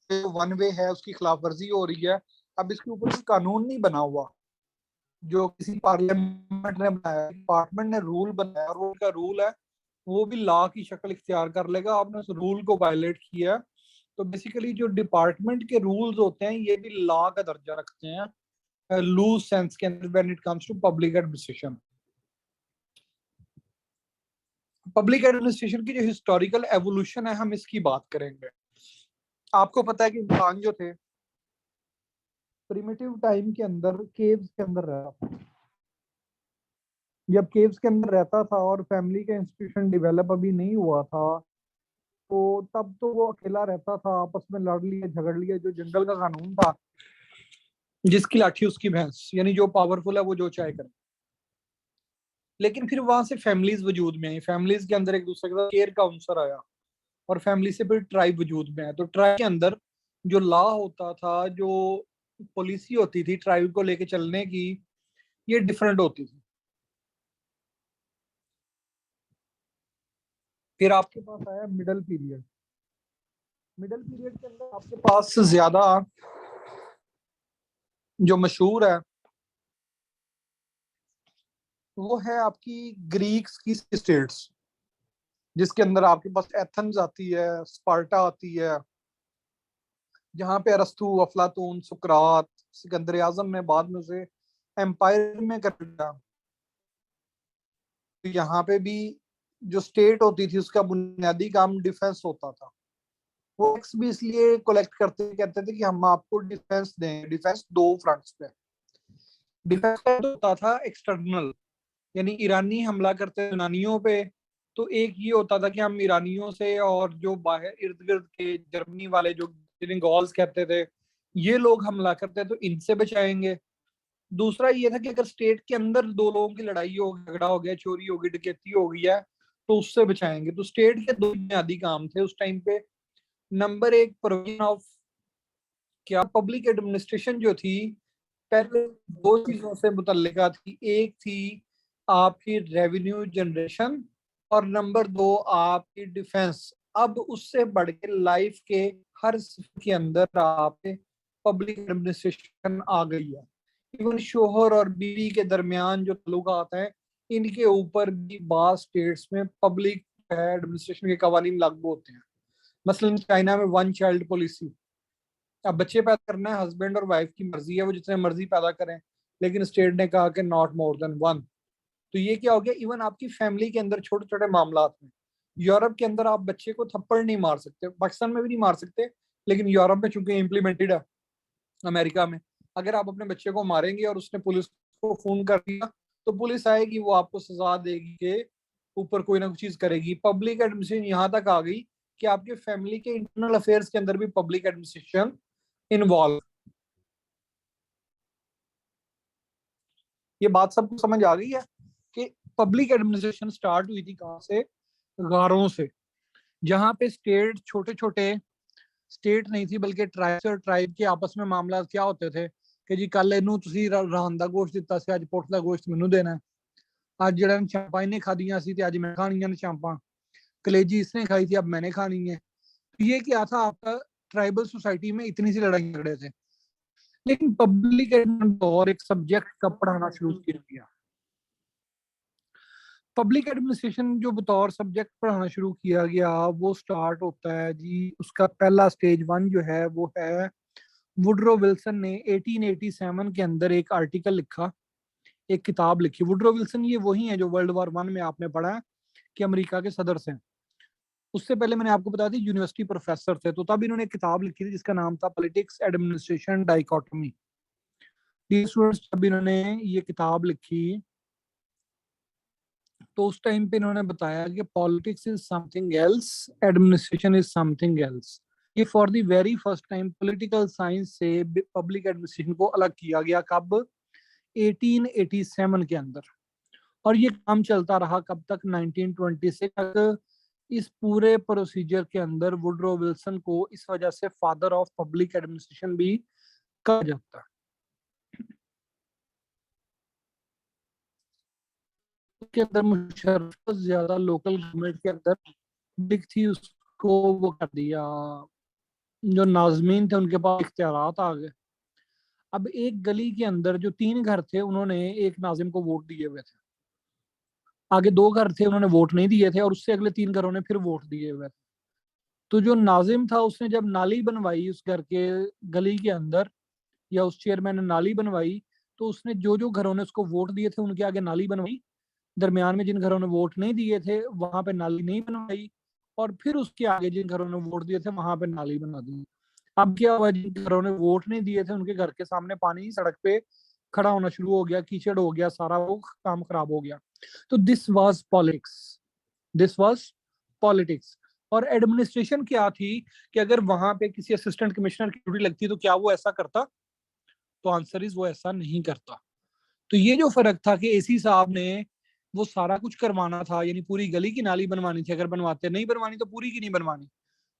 वन वे है, उसकी खिलाफ वर्जी हो रही है। अब इसके ऊपर कोई कानून नहीं बना हुआ जो किसी पार्लियामेंट ने बनाया, डिपार्टमेंट ने रूल बनाया और वो उनका रूल है, वो भी लॉ की शक्ल इख्तियार कर लेगा। आपने उस रूल को वायलेट किया। तो बेसिकली जो डिपार्टमेंट के रूल्स होते हैं ये भी लॉ का दर्जा रखते हैं लूज सेंस के अंदर when it comes to public administration. Public administration की जो हिस्टोरिकल एवोल्यूशन है हम इसकी बात करेंगे। आपको पता है कि इंसान जो थे प्रिमिटिव टाइम के अंदर केव्स के अंदर रहा था। जब केव्स के अंदर रहता था और फैमिली का इंस्टीट्यूशन डेवलप अभी नहीं हुआ था, तो तब तो वो अकेला रहता था, आपस में लड़ लिए झगड़ लिए, जो जंगल का कानून था, जिसकी लाठी उसकी भैंस, यानी जो पावरफुल है वो जो चाहे करे। लेकिन फिर वहां से फैमिलीज वजूद में आई, फैमिलीज के अंदर एक दूसरे के साथ केयर का अंसर आया और फैमिली से फिर ट्राइब वजूद में आया। तो ट्राइब के अंदर जो लॉ होता था, जो पॉलिसी होती थी ट्राइब को लेके चलने की, ये डिफरेंट होती थी। फिर आपके पास आया मिडल पीरियड। मिडल पीरियड के अंदर आपके पास ज्यादा जो मशहूर है वो है आपकी ग्रीक्स की स्टेट्स, जिसके अंदर आपके पास एथेंस आती है, स्पार्टा आती है, जहाँ पे अरस्तु, अफलातून, सुकरात, सिकंदर आजम ने बाद में से एम्पायर में कर दिया। तो यहाँ पे भी जो स्टेट होती थी उसका बुनियादी काम डिफेंस होता था। वो टैक्स भी इसलिए कलेक्ट करते कहते थे कि हम आपको डिफेंस दें। डिफेंस दो फ्रंट्स पे, डिफेंस होता था एक्सटर्नल, यानी ईरानी हमला करते यूनानियों पे, तो एक ये होता था कि हम ईरानियों से और जो बाहर इर्द गिर्द के जर्मनी वाले जो जिन्हें गॉल्स कहते थे, ये लोग हमला करते तो इनसे बचाएंगे। दूसरा ये था कि अगर स्टेट के अंदर दो लोगों की लड़ाई हो, झगड़ा हो गया, चोरी हो गई, डकैती हो गई है, तो उससे बचाएंगे। तो स्टेट के दो बुनियादी काम थे उस टाइम पे। नंबर एक, प्रोविजन ऑफ क्या पब्लिक एडमिनिस्ट्रेशन जो थी, पहले दो चीजों से मुतल्लिका थी। एक थी आपकी रेवेन्यू जनरेशन और नंबर दो आपकी डिफेंस। अब उससे बढ़ के लाइफ के हर स्फीयर के अंदर आप पब्लिक एडमिनिस्ट्रेशन आ गई है। इवन शोहर और बीवी के दरमियान जो ताल्लुकात हैं, इनके ऊपर भी बास स्टेट्स में पब्लिक एडमिनिस्ट्रेशन के कवानीन लागू होते हैं। मसलन चाइना में वन चाइल्ड पॉलिसी। अब बच्चे पैदा करना है, हस्बैंड और वाइफ की मर्जी है, वो जितने मर्जी पैदा करें, लेकिन स्टेट ने कहा कि नॉट मोर देन वन। तो ये क्या हो गया, इवन आपकी फैमिली के अंदर छोटे छोटे मामला में, यूरोप के अंदर आप बच्चे को थप्पड़ नहीं मार सकते, पाकिस्तान में भी नहीं मार सकते, लेकिन यूरोप में चूंकि इम्प्लीमेंटेड है, अमेरिका में अगर आप अपने बच्चे को मारेंगे और उसने पुलिस को फोन कर दिया, तो पुलिस आएगी, वो आपको सजा देगी के ऊपर कोई ना कुछ चीज करेगी। पब्लिक एडमिनिस्ट्रेशन यहाँ तक आ गई कि आपके फैमिली के इंटरनल अफेयर्स के अंदर भी पब्लिक एडमिनिस्ट्रेशन इन्वॉल्व। ये बात सबको समझ आ गई है कि पब्लिक एडमिनिस्ट्रेशन स्टार्ट हुई थी कहाँ से, गारों से, जहाँ पे स्टेट छोटे छोटे स्टेट नहीं थी बल्कि ट्राइब और ट्राइब के आपस में मामला क्या होते थे कि जी कल ਇਹਨੂੰ ਤੁਸੀਂ ਰਾਨ ਦਾ ਗੋਸ਼ਤ ਦਿੱਤਾ ਸੀ, ਅੱਜ ਪੁੱਠ ਦਾ ਗੋਸ਼ਤ ਮੈਨੂੰ ਦੇਣਾ ਹੈ। आज ਜਿਹੜਾ ਨੇ ਚਾਂਪਾਂ ਇਹਨੇ ਖਾਦੀਆਂ ਸੀ ਤੇ ਅੱਜ मैं खानियां ने चांपा, कलेजी इसने खाई थी अब मैंने खानी है। तो ये क्या था आपका, ट्राइबल सोसाइटी में इतनी सी लड़ाई झगड़े थे। लेकिन पब्लिक और एक सब्जेक्ट का पढ़ाना शुरू किया गया। पब्लिक एडमिनिस्ट्रेशन जो बतौर सब्जेक्ट पढ़ाना शुरू किया गया वो स्टार्ट होता है जी, उसका पहला स्टेज 1 जो है वो है वुडरो विल्सन ने 1887 के अंदर एक आर्टिकल लिखा, एक किताब लिखी। वुडरो विल्सन ये वही है जो वर्ल्ड वॉर 1 में आपने पढ़ा है कि अमेरिका के सदर से। उससे पहले मैंने आपको बताया था यूनिवर्सिटी प्रोफेसर थे, तो तब इन्होंने एक किताब लिखी थी जिसका नाम था politics administration dichotomy. Dear students, जब इन्होंने ये किताब लिखी तो उस टाइम पे इन्होंने बताया कि politics is something else, administration is something else. ये for the very first time political science से पब्लिक एडमिनिस्ट्रेशन को अलग किया गया। कब? 1887 के अंदर। और ये काम चलता रहा कब तक? 1926 तक। इस पूरे प्रोसीजर के अंदर वुडरो विल्सन को इस वजह से फादर ऑफ पब्लिक एडमिनिस्ट्रेशन भी कहा जाता है। के अंदर मुशर्रफ ज्यादा लोकल गवर्नमेंट के अंदर बिग थी, उसको वो कर दिया, जो नाजमीन थे उनके पास इख्तियारात आ गए। अब एक गली के अंदर जो 3 घर थे उन्होंने एक नाजिम को वोट दिए हुए थे, आगे 2 घर थे उन्होंने वोट नहीं दिए थे, और उससे अगले 3 घरों ने फिर वोट दिए हुए थे। तो जो नाजिम था उसने जब नाली बनवाई उस घर के गली के अंदर, या उस चेयरमैन ने नाली बनवाई, तो उसने जो जो घरों ने उसको वोट दिए थे उनके आगे नाली बनवाई, दरमियान में जिन घरों ने वोट नहीं दिए थे वहां पे नाली नहीं बनवाई, और फिर उसके आगे जिन घरों ने वोट दिए थे वहां पे नाली बना दी। अब क्या हुआ, जिन घरों ने वोट नहीं दिए थे उनके घर के सामने पानी सड़क पे खड़ा होना शुरू हो गया, कीचड़ हो गया, सारा वो काम खराब हो गया। तो this was politics, this was politics. और एडमिनिस्ट्रेशन क्या थी कि अगर वहां पे किसी असिस्टेंट कमिश्नर की ड्यूटी लगती तो क्या वो ऐसा करता? तो आंसर इज वो ऐसा नहीं करता। तो ये जो फर्क था कि एसी साहब ने वो सारा कुछ करवाना था, यानी पूरी गली की नाली बनवानी थी, अगर बनवाते नहीं बनवानी तो पूरी की नहीं बनवानी,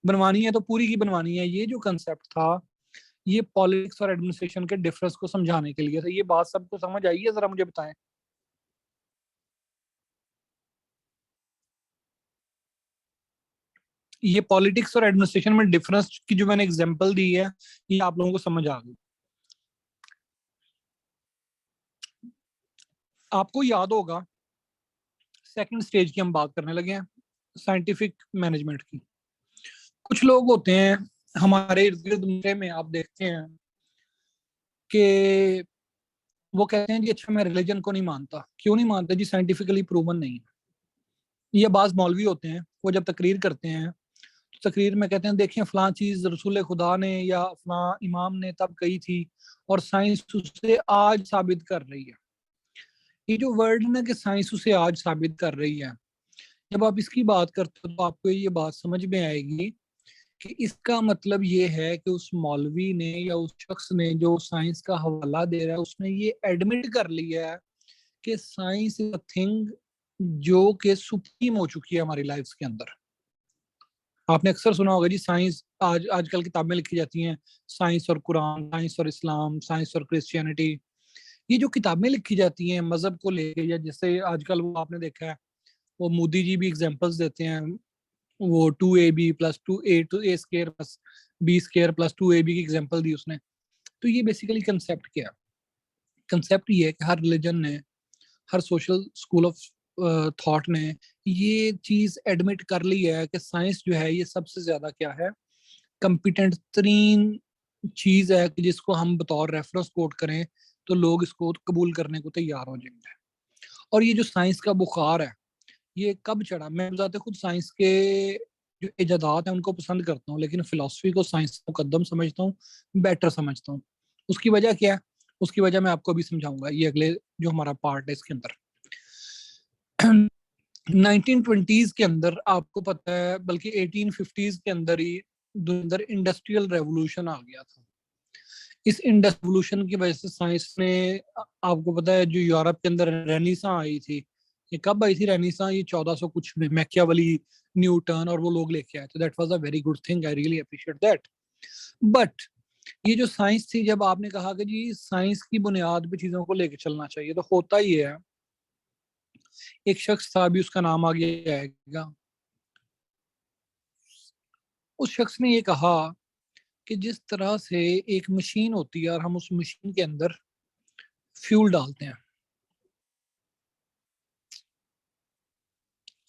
बनवानी है तो पूरी की बनवानी है। ये जो कंसेप्ट था ये पॉलिटिक्स और एडमिनिस्ट्रेशन के डिफरेंस को समझाने के लिए था। ये बात सबको समझ आई है? जरा मुझे बताएं। ये पॉलिटिक्स और एडमिनिस्ट्रेशन में डिफरेंस की जो मैंने एग्जांपल दी है ये आप लोगों को समझ आ गई? आपको याद होगा सेकंड स्टेज की हम बात करने लगे हैं, साइंटिफिक मैनेजमेंट की। कुछ लोग होते हैं हमारे इर्द गिर्द में, आप देखते हैं कि वो कहते हैं जी अच्छा मैं रिलीजन को नहीं मानता। क्यों नहीं मानते जी? साइंटिफिकली प्रूवन नहीं है। ये बाज मौलवी होते हैं, वो जब तकरीर करते हैं तो तकरीर में कहते हैं देखिए फलां चीज रसूल खुदा ने या फलां इमाम ने तब कही थी और साइंस उसे आज साबित कर रही है। ये जो वर्ड ना कि साइंस उसे आज साबित कर रही है, जब आप इसकी बात करते हो तो आपको ये बात समझ में आएगी कि इसका मतलब ये है कि उस मौलवी ने या उस शख्स ने जो साइंस का हवाला दे रहा है उसने ये एडमिट कर लिया है कि साइंस इज अ थिंग जो कि सुप्रीम हो चुकी है हमारी लाइफ के अंदर। आपने अक्सर सुना होगा जी साइंस, आज आजकल किताबें लिखी जाती हैं साइंस और कुरान, साइंस और इस्लाम, साइंस और क्रिश्चियनिटी। ये जो किताबें लिखी जाती हैं मजहब को लेके, या जैसे आजकल वो आपने देखा है वो मोदी जी भी एग्जांपल्स देते हैं, वो 2ab+2a+a² + b² + 2ab की एग्जांपल दी उसने। तो ये बेसिकली कंसेप्ट क्या है? कंसेप्ट ये है कि हर रिलीजन ने, हर सोशल स्कूल ऑफ थॉट ने ये चीज एडमिट कर ली है कि साइंस जो है ये सबसे ज्यादा क्या है, कंपिटेंट तरीन चीज है कि जिसको हम बतौर रेफरेंस कोट करें तो लोग इसको कबूल करने को तैयार हो जाएंगे। और ये जो साइंस का बुखार है ये कब चढ़ा? मैं बताते खुद साइंस के जो इजादात हैं उनको पसंद करता हूँ, लेकिन फिलॉसफी को साइंस मुकद्दम समझता हूँ, बेटर समझता हूँ। उसकी वजह क्या है? उसकी वजह मैं आपको अभी समझाऊंगा ये अगले जो हमारा पार्ट है इसके अंदर। 1920s के अंदर आपको पता है, बल्कि 1850s के अंदर ही अंदर इंडस्ट्रियल रेवोल्यूशन आ गया था। इस इंडस्ट्रियल की वजह से साइंस ने, आपको पता है जो यूरोप के अंदर रेनेसां आई थी, ये कब आई थी रेनेसां? ये 1400 कुछ में मैकियावेली, न्यूटन और वो लोग लेके आए थे। That was a very good thing, I really appreciate that. But ये जो साइंस थी, जब आपने कहा कि जी साइंस की बुनियाद पे चीजों को लेके चलना चाहिए, तो होता ही है एक शख्स था, अभी उसका नाम आगे आएगा, उस शख्स ने ये कहा कि जिस तरह से एक मशीन होती है और हम उस मशीन के अंदर फ्यूल डालते हैं,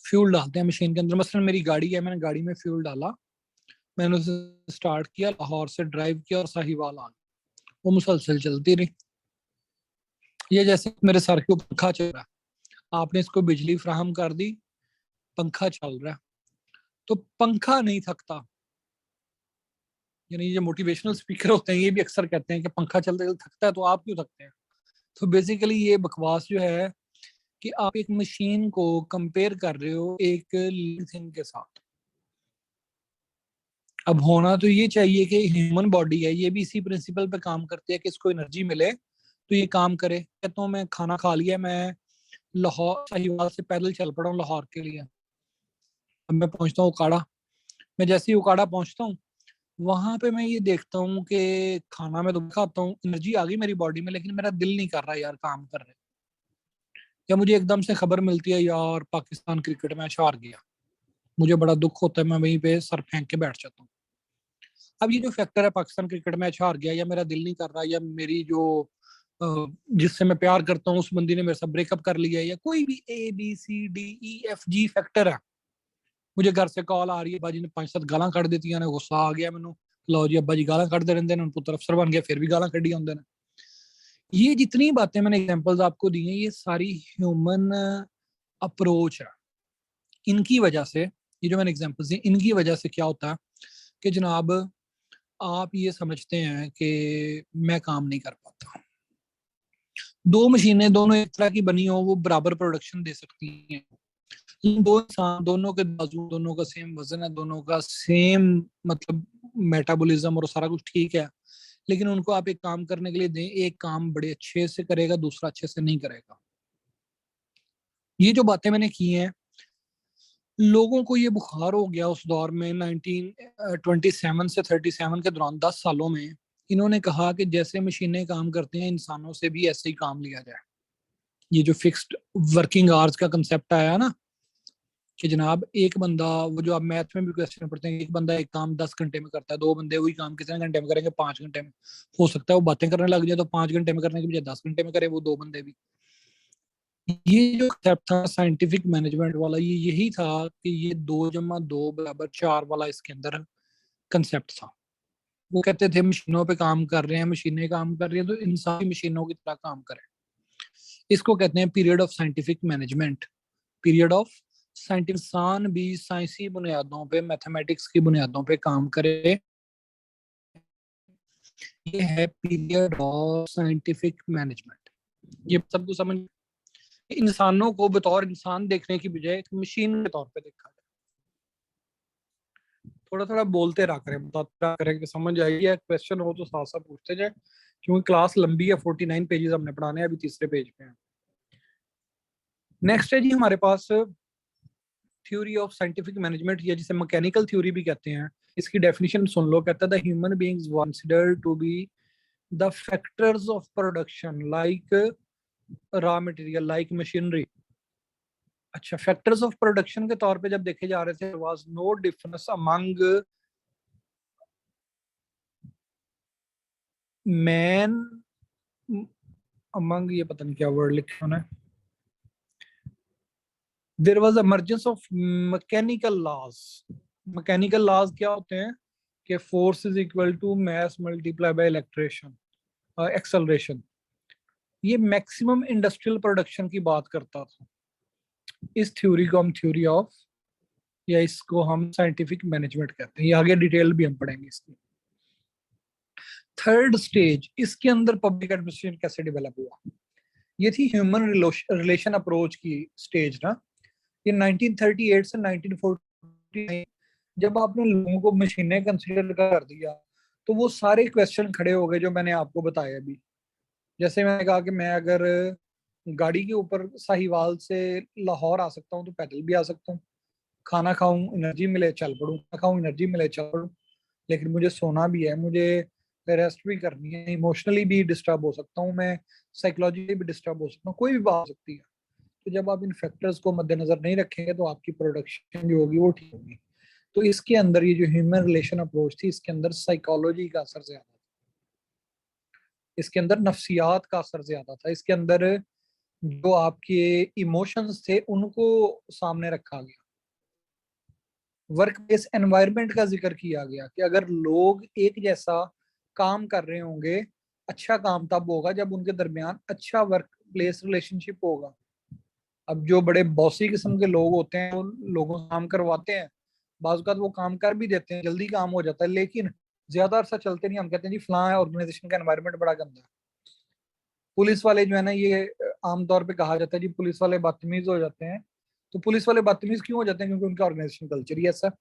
फ्यूल डालते हैं मशीन के अंदर। मसलन मेरी गाड़ी है, मैंने गाड़ी में फ्यूल डाला, मैंने उसे स्टार्ट किया, लाहौर से ड्राइव किया और साहिवाल आ गई, वो मुसलसल चलती रही। ये जैसे मेरे सर के ऊपर पंखा चल रहा है, आपने इसको बिजली फ्राहम कर दी, पंखा चल रहा है, तो पंखा नहीं थकता। यानी ये मोटिवेशनल स्पीकर होते हैं, ये भी अक्सर कहते हैं कि पंखा चलते चलते थकता है, तो आप क्यों थकते हैं? तो बेसिकली ये बकवास जो है कि आप एक मशीन को कंपेयर कर रहे हो एक लिविंग थिंग के साथ। अब होना तो ये चाहिए कि ह्यूमन बॉडी है, ये भी इसी प्रिंसिपल पे काम करती है कि इसको एनर्जी मिले तो ये काम करे। कहता हूँ मैं खाना खा लिया, मैं लाहौर साहिवाल से पैदल चल पड़ा हूँ लाहौर के लिए। अब मैं पहुंचता हूँ उकाड़ा, मैं जैसे ही उकाड़ा पहुंचता हूँ, वहां पे मैं ये देखता हूँ कि खाना मैं तो खाता हूँ, एनर्जी आ गई मेरी बॉडी में, लेकिन मेरा दिल नहीं कर रहा यार काम कर रहे। या मुझे एकदम से खबर मिलती है यार पाकिस्तान क्रिकेट मैच हार गया, मुझे बड़ा दुख होता है, मैं वहीं पे सर फेंक के बैठ जाता हूँ। अब ये जो फैक्टर है, पाकिस्तान क्रिकेट मैच हार गया, या मेरा दिल नहीं कर रहा, या मेरी जो जिससे मैं प्यार करता हूँ उस बंदी ने मेरे साथ ब्रेकअप कर लिया, या कोई भी ABCDEFG फैक्टर है, मुझे घर से कॉल आ रही है, बाजी ने 5-7 गालां कढ़ दी, ने गुस्सा आ गया मैनू, लो जी अब्बा जी गालां कढ़ते रहते हैं, पुत्र अफसर बन गया फिर भी गालां कढ़ी होंगे। ये जितनी बातें मैंने एग्जांपल्स आपको दी हैं, ये सारी ह्यूमन अप्रोच है। इनकी वजह से, ये जो मैंने एग्जांपल्स दी, इनकी वजह से क्या होता है कि जनाब आप ये समझते हैं कि मैं काम नहीं कर पाता। दो मशीनें दोनों एक तरह की बनी हो, वो बराबर प्रोडक्शन दे सकती हैं, लेकिन दो इंसान, दोनों के बाजू, दोनों का सेम वजन है, दोनों का सेम मतलब मेटाबॉलिज्म और सारा कुछ ठीक है, लेकिन उनको आप एक काम करने के लिए दें, एक काम बड़े अच्छे से करेगा, दूसरा अच्छे से नहीं करेगा। ये जो बातें मैंने की हैं, लोगों को ये बुखार हो गया उस दौर में 1927 से 37 के दौरान, 10 सालों में इन्होंने कहा कि जैसे मशीनें काम करते हैं, इंसानों से भी ऐसे ही काम लिया जाए। ये जो फिक्स्ड वर्किंग आवर्स का कंसेप्ट आया ना, कि जनाब एक बंदा, वो जो आप मैथ में भी क्वेश्चन पढ़ते हैं, एक बंदा एक काम 10 घंटे में करता है, दो बंदे वही काम कितने घंटे में करेंगे? 5 घंटे में। हो सकता है वो बातें करने लग जाए तो 5 घंटे में करने के बजाय 10 घंटे में करे वो दो बंदे भी। ये जो कंसेप्ट था साइंटिफिक मैनेजमेंट वाला, ये यही था कि ये 2+2=4 वाला इसके अंदर कंसेप्ट था। वो कहते थे मशीनों पे काम कर रहे हैं, मशीनें काम कर रही हैं, तो इंसान भी मशीनों की तरह काम करें। इसको कहते हैं period of scientific management. Period of scientific, इंसान भी साइंसी बुनियादों पे, मैथमेटिक्स की बुनियादों पे काम करे। ये है पीरियड ऑफ साइंटिफिक मैनेजमेंट। ये सबको समझ, इंसानों को बतौर इंसान देखने की बजाय एक मशीन के तौर पे देखा जाए। थोड़ा थोड़ा बोलते रहा करें, बताते रहा करें कि समझ आइए, क्वेश्चन हो तो साथ साथ पूछते जाए, क्योंकि क्लास लंबी है, 49 पेजेस हमने पढ़ाने हैं, अभी तीसरे पेज पे हैं। नेक्स्ट है जी हमारे पास थ्योरी ऑफ साइंटिफिक मैनेजमेंट, या जिसे मैकेनिकल थ्योरी भी कहते हैं। इसकी डेफिनेशन सुन लो, कहता है the human beings considered to be the factors of production like raw material, like machinery. अच्छा, फैक्टर्स ऑफ प्रोडक्शन के तौर पे जब देखे जा रहे थे, was no difference among man, among, ये पता नहीं क्या वर्ड लिखा उन्होंने, there was emergence of mechanical laws. Mechanical laws क्या होते हैं कि force is equal to mass multiply by acceleration acceleration. ये मैक्सिमम इंडस्ट्रियल प्रोडक्शन की बात करता था। इस थ्योरी को हम थ्योरी ऑफ, या इसको हम साइंटिफिक मैनेजमेंट कहते हैं। ये आगे डिटेल भी हम पढ़ेंगे इसकी। थर्ड स्टेज, इसके अंदर पब्लिक एडमिनिस्ट्रेशन कैसे डेवलप हुआ, ये थी ह्यूमन रिलेशन अप्रोच की स्टेज ना। ये 1938 से 1949, जब आपने लोगों को मशीनें कंसीडर कर दिया, तो वो सारे क्वेश्चन खड़े हो गए जो मैंने आपको बताया अभी। जैसे मैंने कहा कि मैं अगर गाड़ी के ऊपर साहिवाल से लाहौर आ सकता हूँ तो पैदल भी आ सकता हूँ, खाना खाऊं एनर्जी मिले चल पड़ूं, खाना खाऊं एनर्जी मिले चल पड़ूं, लेकिन मुझे सोना भी है, मुझे रेस्ट भी करनी है, इमोशनली भी डिस्टर्ब हो सकता हूँ मैं, साइकोलॉजिकली भी डिस्टर्ब हो सकता हूँ, कोई भी बात हो सकती है। तो जब आप इन फैक्टर्स को मद्देनजर नहीं रखेंगे तो आपकी प्रोडक्शन जो होगी वो ठीक होगी। तो इसके अंदर ये जो ह्यूमन रिलेशन अप्रोच थी, इसके अंदर साइकोलॉजी का असर ज्यादा था, इसके अंदर नफ्सियात का असर ज्यादा था, इसके अंदर जो आपके इमोशंस थे उनको सामने रखा गया। वर्क प्लेस एनवायरनमेंट का जिक्र किया गया कि अगर लोग एक जैसा काम कर रहे होंगे, अच्छा काम तब होगा जब उनके दरमियान अच्छा वर्क प्लेस रिलेशनशिप होगा। अब जो बड़े बॉसी किस्म के लोग होते हैं वो लोगों से काम करवाते हैं, बाज़ औक़ात वो काम कर भी देते हैं, जल्दी काम हो जाता है, लेकिन ज्यादा अरसा चलते नहीं। हम कहते हैं जी फलां ऑर्गेनाइजेशन का एनवायरनमेंट बड़ा गंदा है। पुलिस वाले जो है ना, ये आमतौर पे कहा जाता है जी पुलिस वाले बदतमीज हो जाते हैं। तो पुलिस वाले बदतमीज क्यों हो जाते हैं? क्योंकि उनका ऑर्गेनाइजेशन कल्चर ही ऐसा।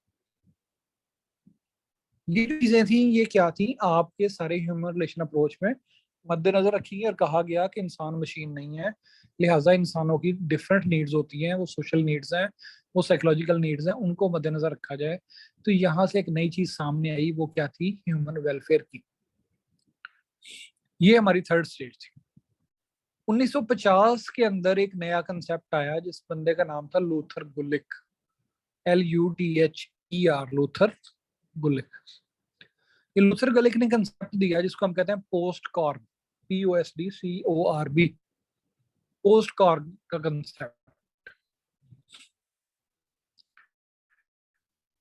ये जो चीजें थी ये क्या थी आपके सारे ह्यूमन रिलेशन अप्रोच में मद्देनजर रखी है, और कहा गया कि इंसान मशीन नहीं है, लिहाजा इंसानों की डिफरेंट नीड्स होती हैं, वो सोशल नीड्स हैं, वो साइकोलॉजिकल नीड्स हैं, उनको मद्देनजर रखा जाए। तो यहाँ से एक नई चीज सामने आई, वो क्या थी? ह्यूमन वेलफेयर की। ये हमारी थर्ड स्टेज थी। 1950 के अंदर एक नया कंसेप्ट आया जिस बंदे का नाम था लूथर गुलिक, LUTHER, लूथर गुलिक। ये लूथर गुलिक ने कंसेप्ट दिया जिसको हम कहते हैं पोस्ट कॉर्ब, POSTCORB, पोस्ट कॉर्ब का कंसेप्ट।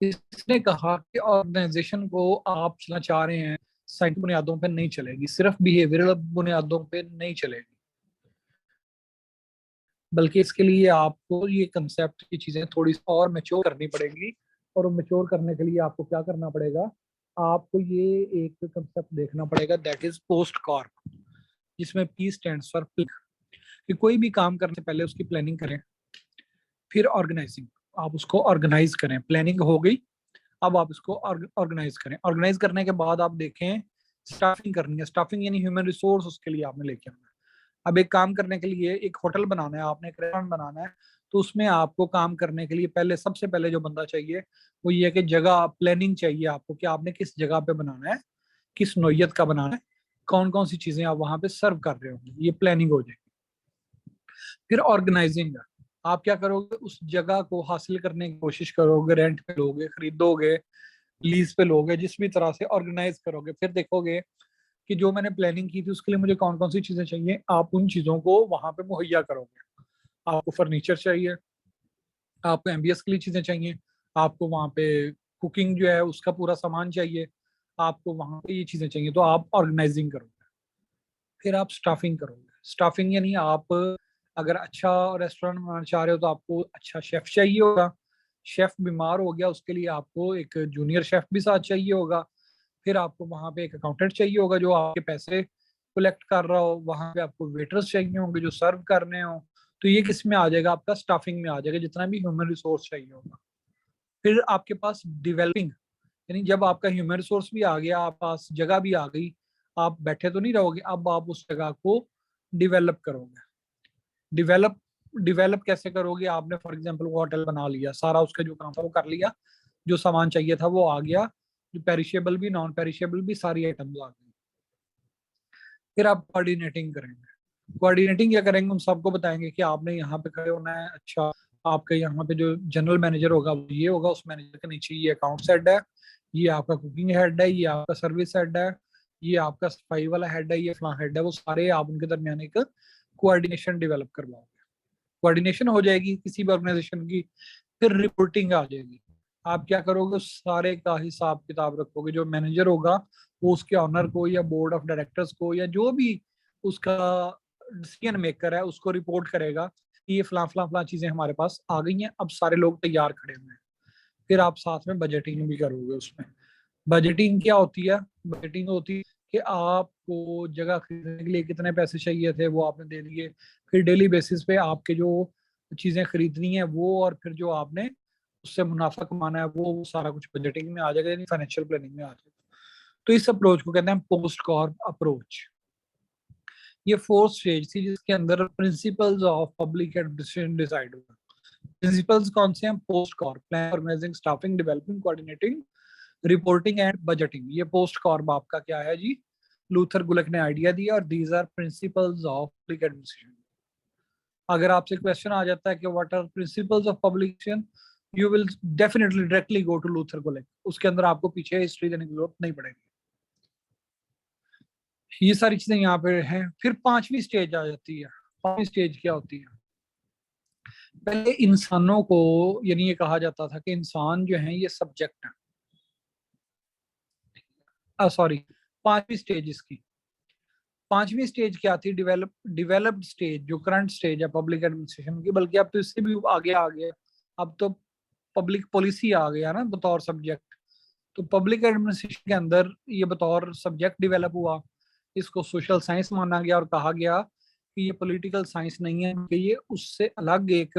इसने कहा कि ऑर्गेनाइजेशन को आप चलना चाह रहे हैं, साइंटिफिक बुनियादों पे नहीं चलेगी, सिर्फ बिहेवियरल बुनियादों पे नहीं चलेगी, बल्कि इसके लिए आपको ये कंसेप्ट की चीजें थोड़ी और मैच्योर करनी पड़ेगी। और मैच्योर करने के लिए आपको क्या करना पड़ेगा? आपको ये एक कंसेप्ट देखना पड़ेगा, दैट इज पोस्ट कॉर्प, जिसमें P स्टैंड्स फॉर प्लान। कि कोई भी काम करने से पहले उसकी प्लानिंग करें, फिर ऑर्गेनाइजिंग, आप उसको ऑर्गेनाइज करें। प्लानिंग हो गई, अब आप इसको ऑर्गेनाइज करें। ऑर्गेनाइज करने के बाद आप देखें स्टाफिंग करनी है। स्टाफिंग यानी ह्यूमन रिसोर्स, उसके लिए आपने लेके आना है। अब एक काम करने के लिए एक होटल बनाना है, आपने एक रेस्टोरेंट बनाना है, तो उसमें आपको काम करने के लिए पहले सबसे पहले जो बंदा चाहिए वो ये है कि जगह प्लानिंग चाहिए आपको, कि आपने किस जगह पे बनाना है, किस नौयत का बनाना है, कौन कौन सी चीजें आप वहां पे सर्व कर रहे होंगे, ये प्लानिंग हो जाएगी। फिर ऑर्गेनाइजिंग, आप क्या करोगे? उस जगह को हासिल करने की कोशिश करोगे, रेंट पे लोगे, खरीदोगे, लीज पे लोगे, जिस भी तरह से ऑर्गेनाइज करोगे। फिर देखोगे कि जो मैंने प्लानिंग की थी उसके लिए मुझे कौन कौन सी चीजें चाहिए, आप उन चीजों को वहां पे मुहैया करोगे। आपको फर्नीचर चाहिए, आपको MBS के लिए चीजें चाहिए, आपको वहां पे कुकिंग जो है उसका पूरा सामान चाहिए, आपको वहां पे ये चीजें चाहिए, तो आप ऑर्गेनाइजिंग करोगे। फिर आप स्टाफिंग करोगे। स्टाफिंग यानी आप अगर अच्छा रेस्टोरेंट बनाना चाह रहे हो तो आपको अच्छा शेफ चाहिए होगा। शेफ बीमार हो गया, उसके लिए आपको एक जूनियर शेफ भी साथ चाहिए होगा। फिर आपको वहां पे एक अकाउंटेंट चाहिए होगा जो आपके पैसे कलेक्ट कर रहा हो। वहां पे आपको वेटर्स चाहिए होंगे जो सर्व करने हो। तो ये किस में आ जाएगा? आपका स्टाफिंग में आ जाएगा, जितना भी ह्यूमन रिसोर्स चाहिए होगा। फिर आपके पास डेवलपिंग, यानी जब आपका ह्यूमन रिसोर्स भी आ गया, आप पास जगह भी आ गई, आप बैठे तो नहीं रहोगे, अब आप उस जगह को डिवेलप करोगे। डिवेलप डिवेलप कैसे करोगे? आपने फॉर एग्जांपल वो होटल बना लिया, सारा उसका जो काम था वो कर लिया, जो सामान चाहिए था वो आ गया, जो पेरिशेबल भी नॉन पेरिशेबल भी सारी आइटम्स आ गई। फिर आप कोऑर्डिनेटिंग करेंगे। कोऑर्डिनेटिंग क्या करेंगे? हम सबको बताएंगे कि आपने यहाँ पे खड़े होना है। अच्छा, आपके यहाँ पे जो जनरल मैनेजर होगा वो ये होगा, उस मैनेजर के नीचे ये अकाउंट्स हेड है, ये आपका कुकिंग हेड है, ये आपका सर्विस हेड है, ये आपका सफाई वाला हेड है, ये फला हेड है। वो सारे आप उनके दरमियान एक कोऑर्डिनेशन डेवलप करवाओगे। कोऑर्डिनेशन हो जाएगी किसी भी ऑर्गेनाइजेशन की। फिर रिपोर्टिंग आ जाएगी। आप क्या करोगे? उस सारे का हिसाब किताब रखोगे। जो मैनेजर होगा वो उसके ऑनर को या बोर्ड ऑफ डायरेक्टर्स को या जो भी उसका डिसीजन मेकर है उसको रिपोर्ट करेगा कि ये फला फला फला चीजें हमारे पास आ गई हैं, अब सारे लोग तैयार खड़े हुए हैं। फिर आप साथ में बजटिंग भी करोगे। उसमें बजटिंग क्या होती है? बजटिंग होती है कि आपको जगह खरीदने के लिए कितने पैसे चाहिए थे वो आपने दे दिए। फिर डेली बेसिस पे आपके जो चीजें खरीदनी है वो, और फिर जो आपने उससे मुनाफा कमाना है वो सारा कुछ बजटिंग में आ जाएगा, यानी फाइनेंशियल प्लानिंग में आ जाएगा। तो इस अप्रोच को कहते हैं पोस्ट कॉर्प अप्रोच। ये फोर्थ स्टेज थी जिसके अंदर principles of public administration decide हुआ। प्रिंसिपल्स कौन से हैं? POSDCORB, plan, organising, staffing, developing, coordinating, reporting and budgeting. ये पोस्ट कॉर्प आपका क्या है जी? लूथर गुलिक ने आइडिया दिया, और these are principles of public administration. अगर आपसे क्वेश्चन आ जाता है कि what are principles of public administration, you will definitely directly go to Luther Gulick. उसके अंदर आपको पीछे हिस्ट्री देने की जरूरत नहीं पड़ेगी। ये सारी चीजें यहाँ पे हैं। फिर पांचवी स्टेज आ जाती है, 5वीं स्टेज क्या होती है? पहले इंसानों को, यानी ये कहा जाता था कि इंसान जो है ये सब्जेक्ट है। सॉरी, 5वीं स्टेज इसकी, 5वीं स्टेज क्या थी? डेवलप्ड स्टेज, जो करंट स्टेज है पब्लिक एडमिनिस्ट्रेशन की, बल्कि अब तो इससे भी आगे आ गया। अब तो पब्लिक पॉलिसी आ गया ना बतौर सब्जेक्ट। तो पब्लिक एडमिनिस्ट्रेशन के अंदर ये बतौर सब्जेक्ट डेवलप हुआ। इसको सोशल साइंस माना गया और कहा गया कि ये पॉलिटिकल साइंस नहीं है, कि ये उससे अलग एक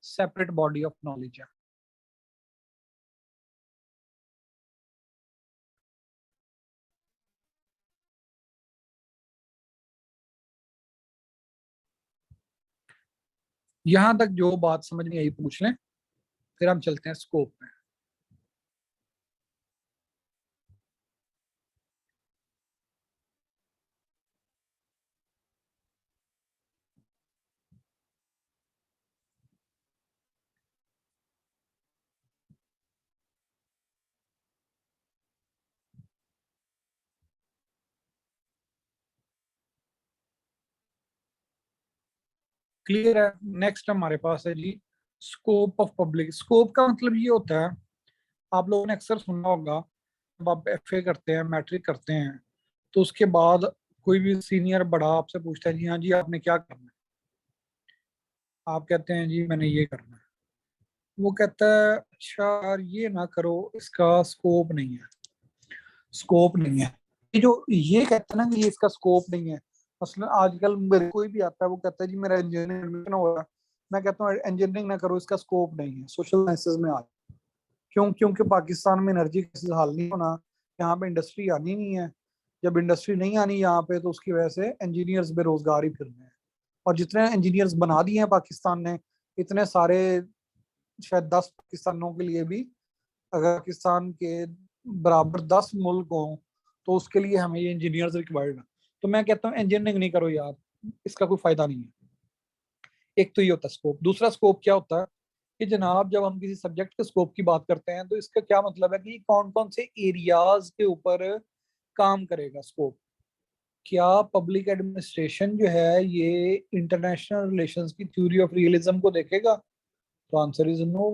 सेपरेट बॉडी ऑफ नॉलेज है। यहां तक जो बात समझ नहीं आई पूछ लें, फिर हम चलते हैं स्कोप में। क्लियर है? नेक्स्ट हमारे पास है जी स्कोप ऑफ पब्लिक। स्कोप का मतलब ये होता है, आप लोगों ने अक्सर सुना होगा, जब आप एफए करते हैं, मैट्रिक करते हैं, तो उसके बाद कोई भी सीनियर बड़ा आपसे पूछता है जी हाँ जी आपने क्या करना है, आप कहते हैं जी मैंने ये करना है। वो कहता है अच्छा यार ये ना करो, इसका स्कोप नहीं है, स्कोप नहीं है। ये जो ये कहता है ना कि ये इसका स्कोप नहीं है, मसलन आजकल मेरे कोई भी आता है वो कहता है जी मेरा इंजीनियरिंग एडमिशन हो रहा है, मैं कहता हूँ इंजीनियरिंग ना करो, इसका स्कोप नहीं है, सोशल साइंसेज में आ। क्यों? क्योंकि पाकिस्तान में एनर्जी का हाल नहीं होना, यहाँ पे इंडस्ट्री आनी नहीं है। जब इंडस्ट्री नहीं आनी यहाँ पे तो उसकी वजह से इंजीनियर्स बेरोजगार ही फिर रहे हैं। और जितने इंजीनियर्स बना दिए हैं पाकिस्तान ने, इतने सारे, शायद 10 पाकिस्तानों के लिए भी, अगर पाकिस्तान के बराबर 10 मुल्क हों तो उसके लिए हमें ये इंजीनियर्स रिक्वायर्ड है। तो मैं कहता हूँ इंजीनियरिंग नहीं करो यार, इसका कोई फायदा नहीं है। एक तो ये होता है स्कोप। दूसरा स्कोप क्या होता है कि जनाब जब हम किसी सब्जेक्ट के स्कोप की बात करते हैं तो इसका क्या मतलब है कि कौन कौन से एरियाज के ऊपर काम करेगा स्कोप। क्या पब्लिक एडमिनिस्ट्रेशन जो है ये इंटरनेशनल रिलेशंस की थ्योरी ऑफ रियलिज्म को देखेगा? तो answer is no.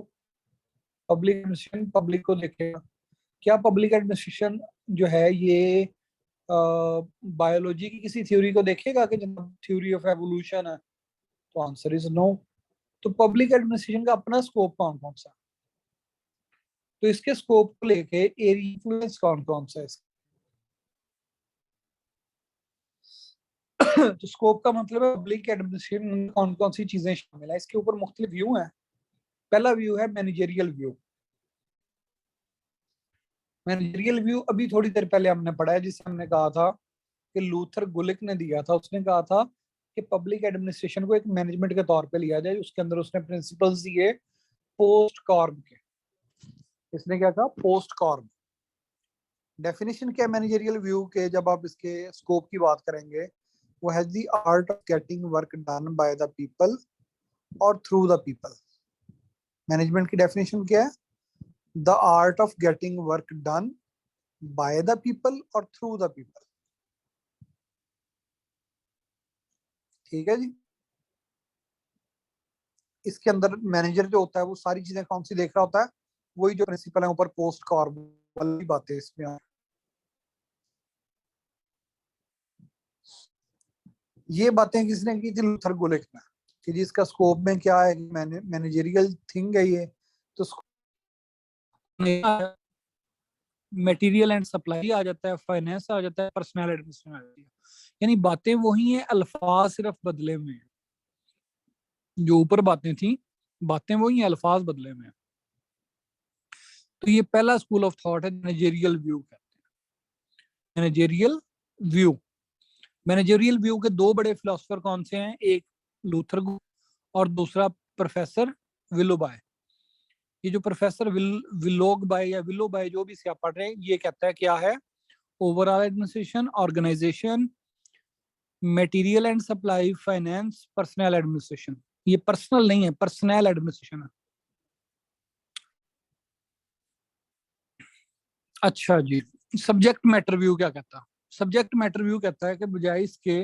Public administration public को देखेगा। क्या पब्लिक एडमिनिस्ट्रेशन जो है ये बायोलॉजी की किसी थ्योरी को देखेगा कि जनाब थ्योरी ऑफ एवोल्यूशन है? तो आंसर इज नो। तो पब्लिक एडमिनिस्ट्रेशन का अपना स्कोप कौन कौन सा? तो इसके स्कोप को लेके एरिया इन्फ्लुएंस कौन कौन सा है इसका? तो स्कोप का मतलब है पब्लिक एडमिनिस्ट्रेशन में कौन कौन सी चीजें शामिल है, इसके ऊपर मुख्तलिफ व्यू है। पहला व्यू है मैनेजरियल व्यू। मैनेजरियल व्यू अभी थोड़ी देर पहले हमने पढ़ा है, जिसे हमने कहा था कि लूथर गुलिक ने दिया था। उसने कहा था कि पब्लिक एडमिनिस्ट्रेशन को एक मैनेजमेंट के तौर पे लिया जाए। उसके अंदर उसने प्रिंसिपल्स दिए पोस्ट कॉर्ब के। इसने क्या कहा? पोस्ट कॉर्ब। डेफिनेशन क्या मैनेजरियल व्यू के, जब आप इसके स्कोप की बात करेंगे, वो है the art of getting work done by the people और थ्रू द पीपल। मैनेजमेंट की डेफिनेशन क्या है? The art of getting work done by the people और थ्रू द पीपल। ठीक है जी। इसके अंदर मैनेजर जो होता है वो सारी चीजें कौन सी देख रहा होता है? वही जो प्रिंसिपल है ऊपर पोस्ट कॉर्ब वाली बातें इसमें आ। ये बातें किसने की थी? लूथर गुलिक ने। कि जिसका स्कोप में क्या है, मैनेजरियल थिंग है ये। तो मटेरियल एंड सप्लाई आ जाता है, फाइनेंस आ जाता है, पर्सनल एडमिनिस्ट्रेशन आ जाती है। यानी बातें वही हैं, अल्फाज सिर्फ बदले हुए हैं। जो ऊपर बातें थी, बातें वही हैं, अल्फाज बदले हुए हैं। तो ये पहला स्कूल ऑफ थॉट है, मैनेजरियल व्यू कहते हैं। Managerial view. मैनेजरियल व्यू के दो बड़े फिलोसफर कौन से हैं? एक लूथर और दूसरा प्रोफेसर विलोबाय। ये जो प्रोफेसर विलोग बाय या विलो बाय, जो भी इसे आप पढ़ रहे हैं, ये कहता है क्या है? Overall administration, organisation, material and supply, finance, personnel administration. ये पर्सनल नहीं है, पर्सनल एडमिनिस्ट्रेशन है। अच्छा जी। सब्जेक्ट मैटर व्यू क्या कहता है? सब्जेक्ट मैटर व्यू कहता है कि बजाय इसके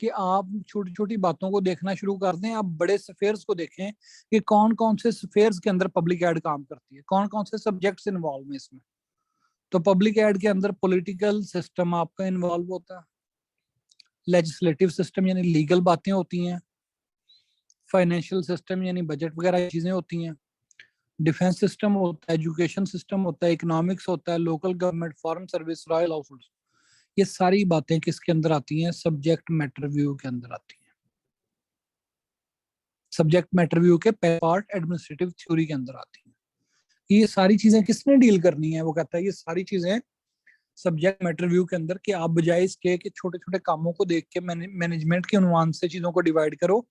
कि आप छोटी छोटी बातों को देखना शुरू कर दें, आप बड़े स्फेयर्स को देखें कि कौन कौन से स्फेयर्स के अंदर पब्लिक एड काम करती है, कौन कौन से सब्जेक्ट्स इन्वॉल्व हैं इसमें। तो पब्लिक एड के अंदर पॉलिटिकल सिस्टम आपका इन्वॉल्व होता है, लेजिस्लेटिव सिस्टम यानी लीगल बातें होती हैं, फाइनेंशियल सिस्टम यानी बजट वगैरह चीजें होती हैं, डिफेंस सिस्टम होता है, एजुकेशन सिस्टम होता है, इकोनॉमिक्स होता है, local government, foreign service, royal house hold. ये सारी बातें किसके अंदर आती हैं? सब्जेक्ट मैटर व्यू के अंदर आती हैं। सब्जेक्ट मैटर व्यू के पार्ट एडमिनिस्ट्रेटिव थ्योरी के अंदर आती हैं। ये सारी चीजें किसने डील करनी है? वो कहता है ये सारी चीजें सब्जेक्ट मैटर व्यू के अंदर, कि आप बजाय इसके कि छोटे छोटे कामों को देख के मैनेजमेंट के अनुमान से चीजों को डिवाइड करो,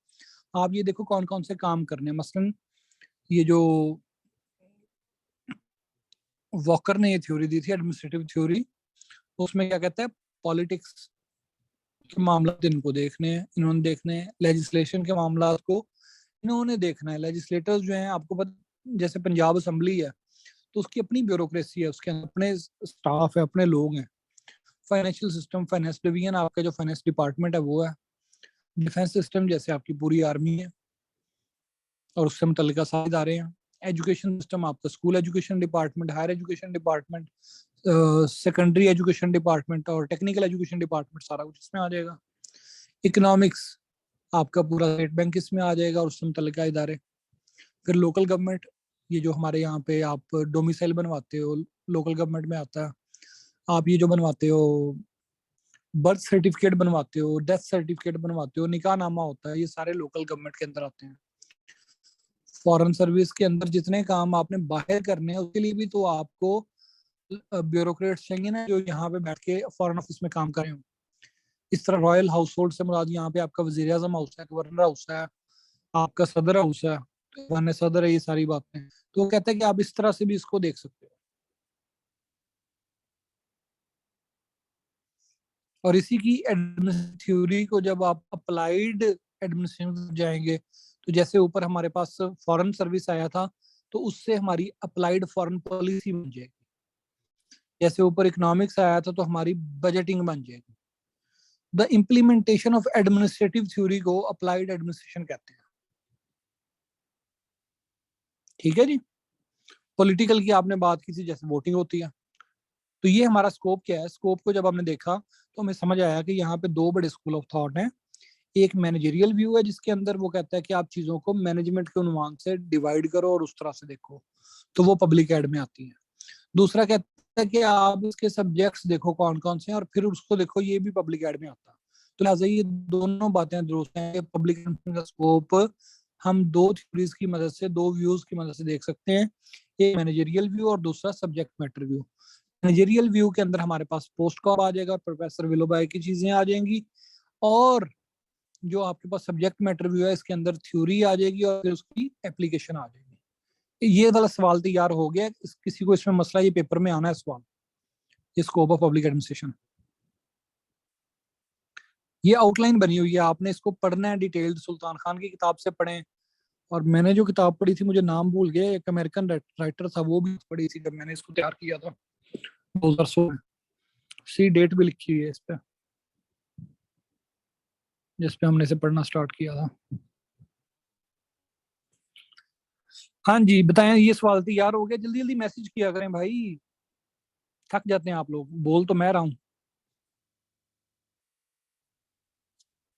आप ये देखो कौन कौन से काम करने हैं। मसलन ये जो वॉकर ने ये थ्योरी दी थी, एडमिनिस्ट्रेटिव थ्योरी, उसमें क्या कहता है? पॉलिटिक्स के मामला इनको देखने हैं, इन्होंने देखने हैं। लेजिस्लेशन के मामला को इन्होंने देखना है। लेजिस्लेटर्स जो हैं, आपको पता जैसे पंजाब असेंबली है तो उसकी अपनी ब्यूरोक्रेसी है, उसके अपने स्टाफ है, अपने लोग हैं। फाइनेंशियल सिस्टम, फाइनेंस डिवीजन, आपका जो फाइनेंस डिपार्टमेंट है वो है। डिफेंस सिस्टम जैसे आपकी पूरी आर्मी है और उससे मुतल्लिका सारे इदारे हैं। एजुकेशन सिस्टम आपका school education department, higher education department, secondary education department और टेक्निकल एजुकेशन डिपार्टमेंट, सारा कुछ इसमें आ जाएगा। इकोनॉमिक्स आपका पूरा स्टेट बैंक इसमें आ जाएगा और उससे मुतल्लिका इदारे। फिर लोकल गवर्नमेंट, ये जो हमारे यहाँ पे आप डोमिसाइल बनवाते हो, लोकल गवर्नमेंट में आता है। आप ये जो बनवाते हो, बर्थ सर्टिफिकेट बनवाते हो, डेथ सर्टिफिकेट बनवाते हो, निकाह नामा होता है, ये सारे लोकल गवर्नमेंट के अंदर आते हैं। फॉरेन सर्विस के अंदर जितने काम आपने बाहर करने हैं उसके लिए भी तो आपको ब्यूरोक्रेट्स चाहिए ना, जो यहाँ पे बैठ के फॉरेन ऑफिस में काम कर रहे हो। इस तरह रॉयल हाउस होल्ड से मुराद यहाँ पे आपका वजीर आजम हाउस है, गवर्नर हाउस है, आपका सदर हाउस है, वन सदर है, ये सारी बातें। तो वो कहते हैं कि आप इस तरह से भी इसको देख सकते हो। और इसी की एडमिनिस्ट्रेशन थ्योरी को जब आप अप्लाइड एडमिनिस्ट्रेशन जाएंगे, तो जैसे ऊपर हमारे पास फॉरेन सर्विस आया था, तो उससे हमारी अप्लाइड फॉरेन पॉलिसी बन जाएगी। जैसे ऊपर इकोनॉमिक्स आया था तो हमारी बजटिंग बन जाएगी। The implementation of administrative theory को अप्लाइड एडमिनिस्ट्रेशन कहते हैं। ठीक है जी। पॉलिटिकल की आपने बात की थी, जैसे वोटिंग होती है। तो ये हमारा स्कोप क्या है? स्कोप को जब हमने देखा तो हमें समझ आया कि यहाँ पे दो बड़े स्कूल ऑफ थॉट हैं। एक मैनेजरियल व्यू है जिसके अंदर वो कहता है कि आप चीजों को मैनेजमेंट के अनुमान से डिवाइड करो और उस तरह से देखो, तो वो पब्लिक एड में आती है। दूसरा कहता है कि आप इसके सब्जेक्ट्स देखो कौन कौन से हैं और फिर उसको देखो, ये भी पब्लिक एड में आता है। तो लिहाजा ये दोनों बातें दुरुस्त हैं। पब्लिक एड का स्कोप हम दो थ्योरीज की मदद से, दो व्यूज की मदद से देख सकते हैं। एक मैनेजरियल व्यू और दूसरा subject matter view. Managerial view के अंदर हमारे पास पोस्ट कॉप आ जाएगा, प्रोफेसर विलोबाई की चीजें आ जाएंगी, और जो आपके पास सब्जेक्ट मैटर व्यू है इसके अंदर थ्योरी आ जाएगी और फिर उसकी एप्लीकेशन आ जाएगी। ये वाला सवाल तैयार हो गया। किसी को इसमें मसला, ये पेपर में आना है सवाल, ये स्कोप ऑफ पब्लिक एडमिनिस्ट्रेशन। ये आउटलाइन बनी हुई है, आपने इसको पढ़ना है डिटेल्ड, सुल्तान खान की किताब से पढ़ें। और मैंने जो किताब पढ़ी थी, मुझे नाम भूल गया, एक अमेरिकन राइटर था, वो भी पढ़ी थी जब मैंने इसको तैयार किया था 2016 में। सी डेट भी लिखी हुई है इस पे, जिस पे हमने इसे पढ़ना स्टार्ट किया था। हाँ जी, बताएं। ये सवाल तैयार हो गया? जल्दी जल्दी मैसेज किया करें भाई, थक जाते हैं आप लोग, बोल तो मैं रहा हूँ।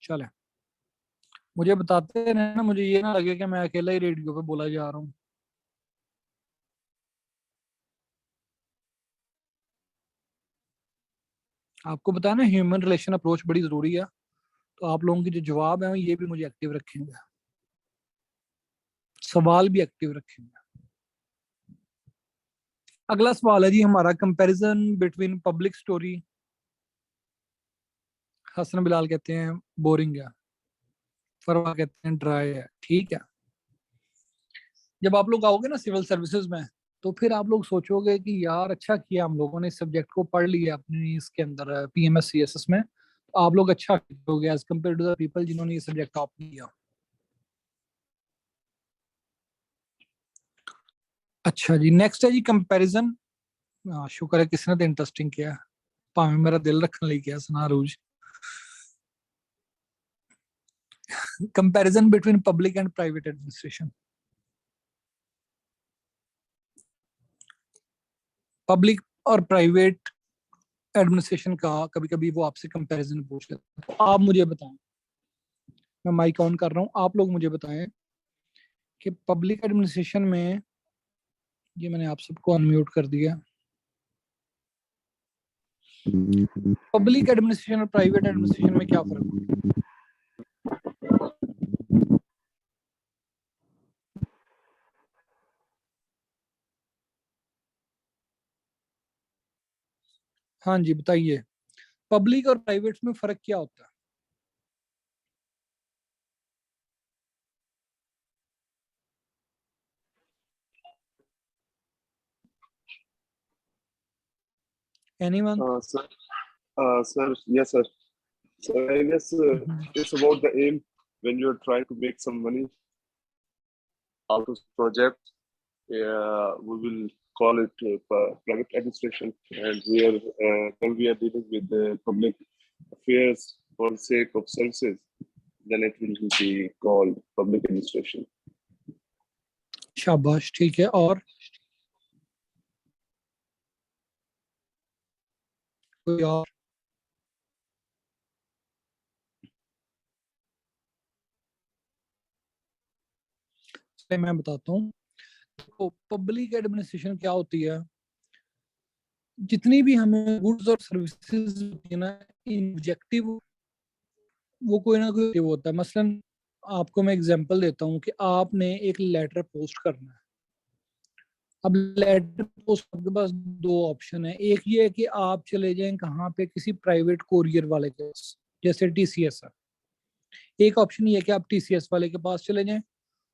चले, मुझे बताते रहना ना, मुझे ये ना लगे कि मैं अकेला ही रेडियो पे बोला जा रहा हूँ। आपको बताया ना, ह्यूमन रिलेशन अप्रोच बड़ी जरूरी है। तो आप लोगों के जो जवाब है ये भी मुझे एक्टिव रखेंगे, सवाल भी एक्टिव रखेंगे। अगला सवाल है जी हमारा, comparison between public story. Hasan Bilal कहते हैं बोरिंग है, फरवा कहते हैं ड्राई है। ठीक है, जब आप लोग आओगे ना सिविल सर्विसेज में, तो फिर आप लोग सोचोगे कि यार अच्छा किया हम लोगों ने इस सब्जेक्ट को पढ़ लिया अपने इसके अंदर पीएमएस सीएसएस में। तो आप लोग अच्छा हो गया as compare to the people जिन्होंने ये सब्जेक्ट टॉप किया। अच्छा जी, नेक्स्ट है जी कंपैरिजन। हाँ, शुक्र है किसी ने तो इंटरेस्टिंग किया, भाਵੇਂ मेरा दिल रखने ਲਈ किया सुना रूज। Comparison between public and private administration. पब्लिक और प्राइवेट एडमिनिस्ट्रेशन का कभी कभी वो आपसे कंपैरिजन पूछ लेते हैं। तो आप मुझे बताएं, मैं माइक ऑन कर रहा हूं, आप लोग मुझे बताएं कि पब्लिक एडमिनिस्ट्रेशन में, ये मैंने आप सबको अनम्यूट कर दिया, पब्लिक एडमिनिस्ट्रेशन और प्राइवेट एडमिनिस्ट्रेशन में क्या फर्क होता है? हाँ जी बताइए, पब्लिक और प्राइवेट में फर्क क्या होता है? Anyone? Sir, sir, yes, sir. So I guess it's about the aim when you're trying to make some money out of project. We will call it private administration, and when we are dealing with the public affairs for the sake of services, then it will be called public administration. शाबाश, ठीक है। और कोई और? मैं बताता हूँ। तो पब्लिक एडमिनिस्ट्रेशन क्या होती है, जितनी भी हमें गुड्स और सर्विसेज होती है ना, ऑब्जेक्टिव वो कोई ना कोई होता है। मसलन आपको मैं एग्जांपल देता हूँ कि आपने एक लेटर पोस्ट करना है। अब लेटर पोस्ट आपके पास दो ऑप्शन है। एक ये है कि आप चले जाएं कहाँ पे, किसी प्राइवेट कोरियर वाले के पास, जैसे टीसीएस है। एक ऑप्शन ये है कि आप टीसीएस वाले के पास चले जाएं,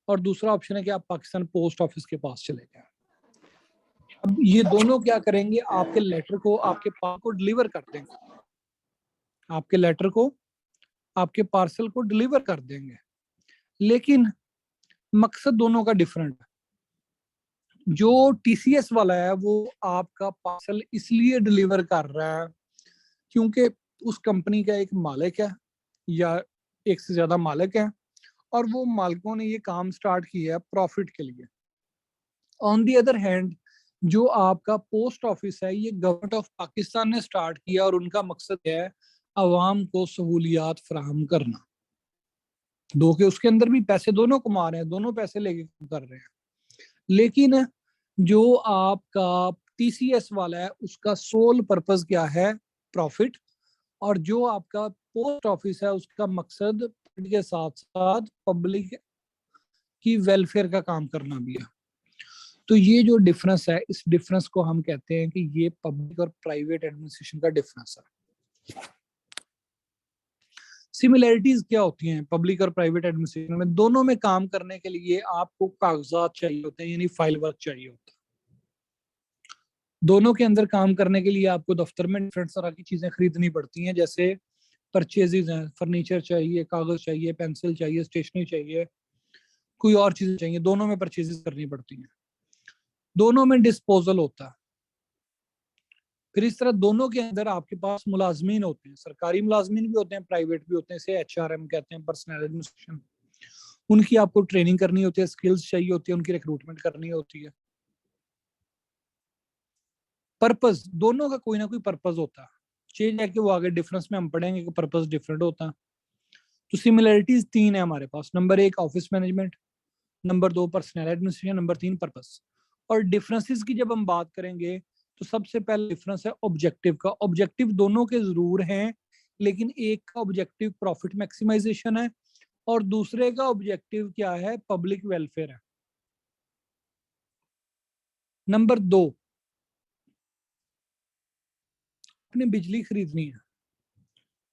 और दूसरा ऑप्शन है कि आप पाकिस्तान पोस्ट ऑफिस के पास चले जाएं। अब ये दोनों क्या करेंगे, आपके लेटर को आपके पास को डिलीवर कर देंगे, आपके लेटर को, आपके पार्सल को डिलीवर कर देंगे। लेकिन मकसद दोनों का डिफरेंट है। जो टीसीएस वाला है वो आपका पार्सल इसलिए डिलीवर कर रहा है क्योंकि उस कंपनी का एक मालिक है या एक से ज्यादा मालिक है, और वो मालिकों ने ये काम स्टार्ट किया है प्रॉफिट के लिए। ऑन दी अदर हैंड, जो आपका पोस्ट ऑफिस है, ये गवर्नमेंट ऑफ पाकिस्तान ने स्टार्ट किया, और उनका मकसद है अवाम को सहूलियात फराहम करना। दो के उसके अंदर भी पैसे दोनों कमा रहे हैं, दोनों पैसे लेके कर रहे हैं। लेकिन जो आपका टीसीएस वाला है उसका सोल पर्पस क्या है, प्रॉफिट। और जो आपका पोस्ट ऑफिस है उसका मकसद के साथ साथ पब्लिक की वेलफेयर का काम करना भी है। तो ये जो डिफरेंस है, इस डिफरेंस को हम कहते हैं कि ये पब्लिक और प्राइवेट एडमिनिस्ट्रेशन का डिफरेंस है। सिमिलैरिटीज क्या होती हैं पब्लिक और प्राइवेट एडमिनिस्ट्रेशन में? दोनों में काम करने के लिए आपको कागजात चाहिए होते हैं, यानी फाइल वर्क चाहिए होता है। दोनों के अंदर काम करने के लिए आपको दफ्तर में डिफरेंट तरह की चीजें खरीदनी पड़ती हैं, जैसे परचेजेज हैं, फर्नीचर चाहिए, कागज चाहिए, पेंसिल चाहिए, स्टेशनरी चाहिए, कोई और चीजें चाहिए, दोनों में परचेजेज करनी पड़ती हैं। दोनों में डिस्पोजल होता है। फिर इस तरह दोनों के अंदर आपके पास मुलाजमीन होते हैं, सरकारी मुलाजमीन भी होते हैं, प्राइवेट भी होते हैं, इसे एचआरएम कहते हैं, पर्सनल एडमिनिस्ट्रेशन। उनकी आपको ट्रेनिंग करनी होती है, स्किल्स चाहिए होती है, उनकी रिक्रूटमेंट करनी होती है। पर्पस, दोनों का कोई ना कोई पर्पस होता है। चेंज है कि वो आगे डिफरेंस में हम पढ़ेंगे कि पर्पस डिफरेंट होता है। तो सिमिलरिटीज तीन है हमारे पास। नंबर एक ऑफिस मैनेजमेंट, नंबर दो पर्सनल एडमिनिस्ट्रेशन, नंबर तीन पर्पस। और डिफरेंसेस की जब हम बात करेंगे तो सबसे पहले डिफरेंस है ऑब्जेक्टिव का। ऑब्जेक्टिव दोनों के जरूर हैं, लेकिन एक का ऑब्जेक्टिव प्रॉफिट मैक्सिमाइजेशन है और दूसरे का ऑब्जेक्टिव क्या है, पब्लिक वेलफेयर है। नंबर दो, आपने बिजली खरीदनी है।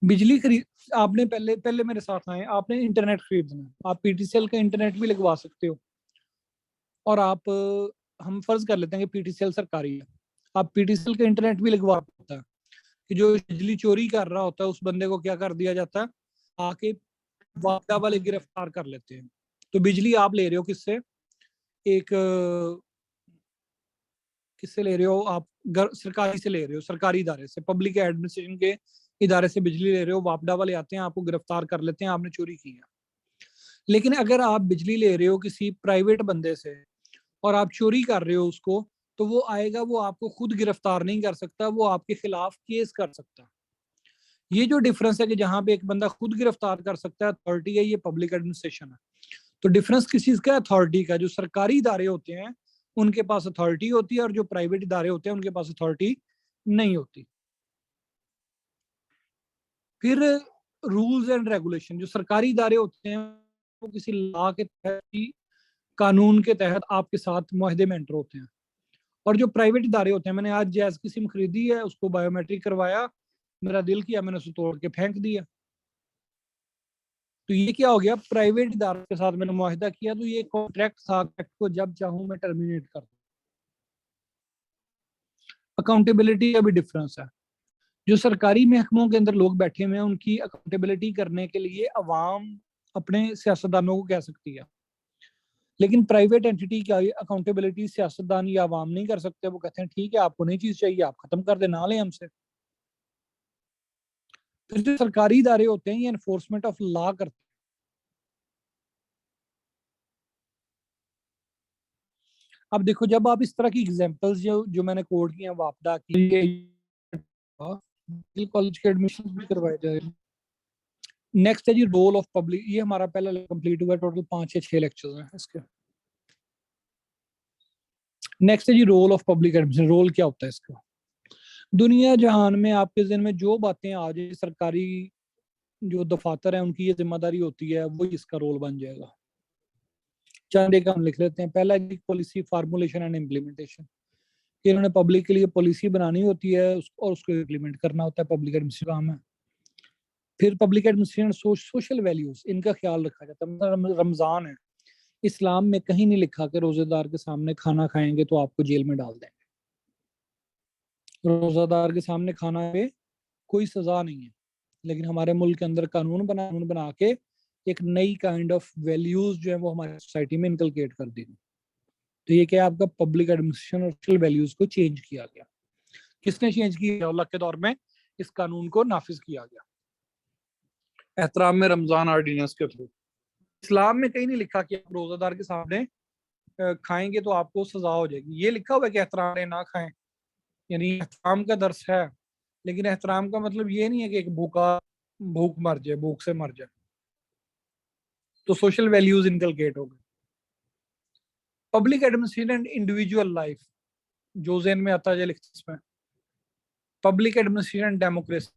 बिजली खरीद, आपने पहले पहले मेरे साथ आए, आपने इंटरनेट खरीदना है। आप पीटीसीएल का इंटरनेट भी लगवा सकते हो, और आप, हम फर्ज कर लेते हैं कि पीटीसीएल सरकारी है, आप पीटीसीएल का इंटरनेट भी लगवा सकते हैं। कि जो बिजली चोरी कर रहा होता है उस बंदे को क्या कर दिया जाता है, आके वापडा वाले गिरफ्तार कर लेते हैं। तो बिजली आप ले रहे हो किससे, एक किससे ले रहे हो आप, सरकारी से ले रहे हो, सरकारी इदारे से, पब्लिक एडमिनिस्ट्रेशन के इदारे से बिजली ले रहे हो। वापडा वाले आते हैं, आपको गिरफ्तार कर लेते हैं, आपने चोरी की है। लेकिन अगर आप बिजली ले रहे हो किसी प्राइवेट बंदे से और आप चोरी कर रहे हो उसको, तो वो आएगा, वो आपको खुद गिरफ्तार नहीं कर सकता, वो आपके खिलाफ केस कर सकता। ये जो डिफरेंस है कि जहां पे एक बंदा खुद गिरफ्तार कर सकता है, अथॉरिटी है, ये पब्लिक एडमिनिस्ट्रेशन है। तो डिफरेंस किस चीज का? अथॉरिटी का। जो सरकारी इदारे होते हैं उनके पास अथॉरिटी होती है, और जो प्राइवेट इदारे होते हैं उनके पास अथॉरिटी नहीं होती। फिर रूल्स एंड रेगुलेशन। जो सरकारी इदारे होते हैं वो किसी लॉ के तहत ही, कानून के तहत आपके साथ मुआहदे में एंटर होते हैं। और जो प्राइवेट इदारे होते हैं, मैंने आज जैज की सिम खरीदी है, उसको बायोमेट्रिक करवाया, मेरा दिल किया, मैंने उसको तोड़ के फेंक दिया। तो ये क्या हो गया? प्राइवेट इदारे के साथ मैंने मुआहदा किया, तो ये कॉन्ट्रैक्ट था, कॉन्ट्रैक्ट को जब चाहूं मैं टर्मिनेट कर दूं। अकाउंटेबिलिटी का भी डिफरेंस है। जो सरकारी महकमों के अंदर लोग बैठे हुए हैं, उनकी अकाउंटेबिलिटी करने के लिए अवाम अपने सियासतदानों को कह सकती है, लेकिन प्राइवेट एंटिटी का अकाउंटेबिलिटी सियासतदान या अवाम नहीं कर सकते। वो कहते हैं ठीक है, आपको नहीं चीज चाहिए, आप खत्म कर देना, लें हमसे। फिर जो सरकारी इदारे होते हैं ये एनफोर्समेंट ऑफ लॉ करते हैं। अब देखो, जब आप इस तरह की एग्जांपल्स जो मैंने कोड किए हैं, वापदा की, कॉलेज के एडमिशन भी करवाए जा रहे हैं। नेक्स्ट है जी रोल ऑफ पब्लिक। ये हमारा पहला कंप्लीट हुआ, टोटल 5 या 6 लेक्चर्स हैं इसके। नेक्स्ट है जी role of public administration. Role क्या होता है इसका? दुनिया जहान में आपके जिन में जो बातें आ जाए, सरकारी जो दफातर है उनकी ये जिम्मेदारी होती है, वो इसका रोल बन जाएगा। चंद एक हम लिख लेते हैं। पहला जी पॉलिसी फार्मूलेशन एंड इम्प्लीमेंटेशन। इन्होंने पब्लिक के लिए पॉलिसी बनानी होती है और उसको इम्प्लीमेंट करना होता है, पब्लिक एडमिनिस्ट्रेशन काम है। फिर पब्लिक एडमिनिस्ट्रेशन सोशल वैल्यूज, इनका ख्याल रखा जाता है। मतलब रमजान है, इस्लाम में कहीं नहीं लिखा कि रोजेदार के सामने खाना खाएंगे तो आपको जेल में डाल देंगे। रोजादार के सामने खाना पे कोई सजा नहीं है, लेकिन हमारे मुल्क के अंदर कानून बना के एक नई काइंड ऑफ वैल्यूज जो है वो हमारी सोसाइटी में इनकलकेट कर दी। तो ये क्या है? आपका पब्लिक एडमिनिस्ट्रेशन और सोशल वैल्यूज को चेंज किया गया। किसने चेंज किया? अल्लाह के दौर में इस कानून को नाफिज किया गया, एहतराम में रमजान ऑर्डिनेंस के थ्रू। इस्लाम में कहीं नहीं लिखा कि आप रोजादार के सामने खाएंगे तो आपको सजा हो जाएगी। ये लिखा हुआ है कि एहतराम ना खाएं, यानी एहतराम का दर्स है, लेकिन एहतराम का मतलब ये नहीं है कि एक भूखा भूख मर जाए, भूख से मर जाए। तो सोशल वैल्यूज इनकलकेट हो गए। Public administration and individual life, जो जेन में आता है लिखते इसमें। पब्लिक एडमिनिस्ट्रेशन डेमोक्रेसी,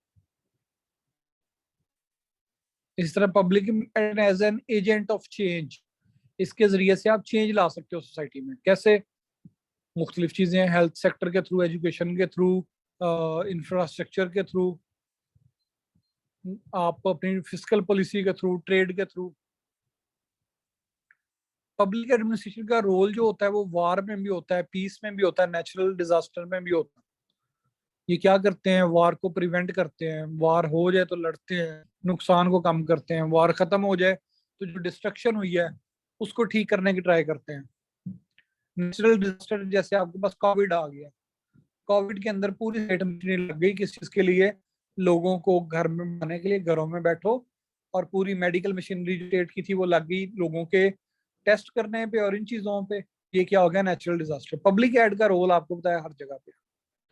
इस तरह public as an agent of change, इसके जरिए से आप चेंज ला सकते हो सोसाइटी में। कैसे? मुख्तलिफ चीजें, हेल्थ सेक्टर के थ्रू, एजुकेशन के थ्रू, इंफ्रास्ट्रक्चर के थ्रू, आप अपनी फिजिकल पॉलिसी के थ्रू, ट्रेड के थ्रू। पब्लिक एडमिनिस्ट्रेशन का रोल जो होता है वो वार में भी होता है, पीस में भी होता है, नेचुरल डिजास्टर में भी होता है। ये क्या करते हैं? वार को प्रिवेंट करते हैं। वार हो जाए तो लड़ते हैं, नुकसान को कम करते हैं। वार खत्म हो जाए तो जो डिस्ट्रक्शन हुई है उसको ठीक करने की ट्राई करते हैं। नेचुरल डिजास्टर जैसे आपके पास कोविड आ गया, कोविड के अंदर पूरी स्टेट मशीनरी लग गई किस चीज के लिए? लोगों को घर में बनाने के लिए, घरों में बैठो, और पूरी मेडिकल मशीनरी जो स्टेट की थी वो लग गई लोगों के टेस्ट करने पे और इन चीजों पे। ये क्या हो गया? Natural disaster. पब्लिक एड का रोल आपको बताया हर जगह पे।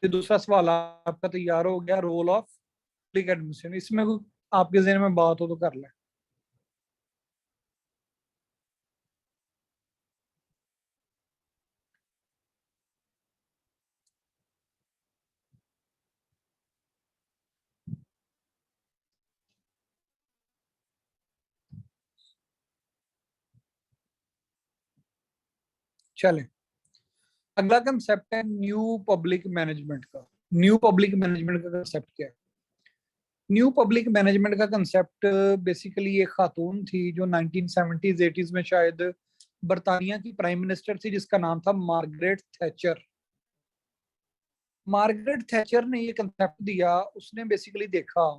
ये दूसरा सवाल आपका तैयार हो गया, रोल ऑफ पब्लिक एडमिनिस्ट्रेशन। इसमें कोई आपके जहन में बात हो तो कर लें। चलें, अगला कंसेप्ट है न्यू पब्लिक मैनेजमेंट का। न्यू पब्लिक मैनेजमेंट का कंसेप्ट क्या है? न्यू पब्लिक मैनेजमेंट का कंसेप्ट बेसिकली एक खातून थी जो 1970s 80s में शायद बरतानिया की प्राइम मिनिस्टर थी, जिसका नाम था मार्गरेट थैचर। मार्गरेट थैचर ने ये कंसेप्ट दिया। उसने बेसिकली देखा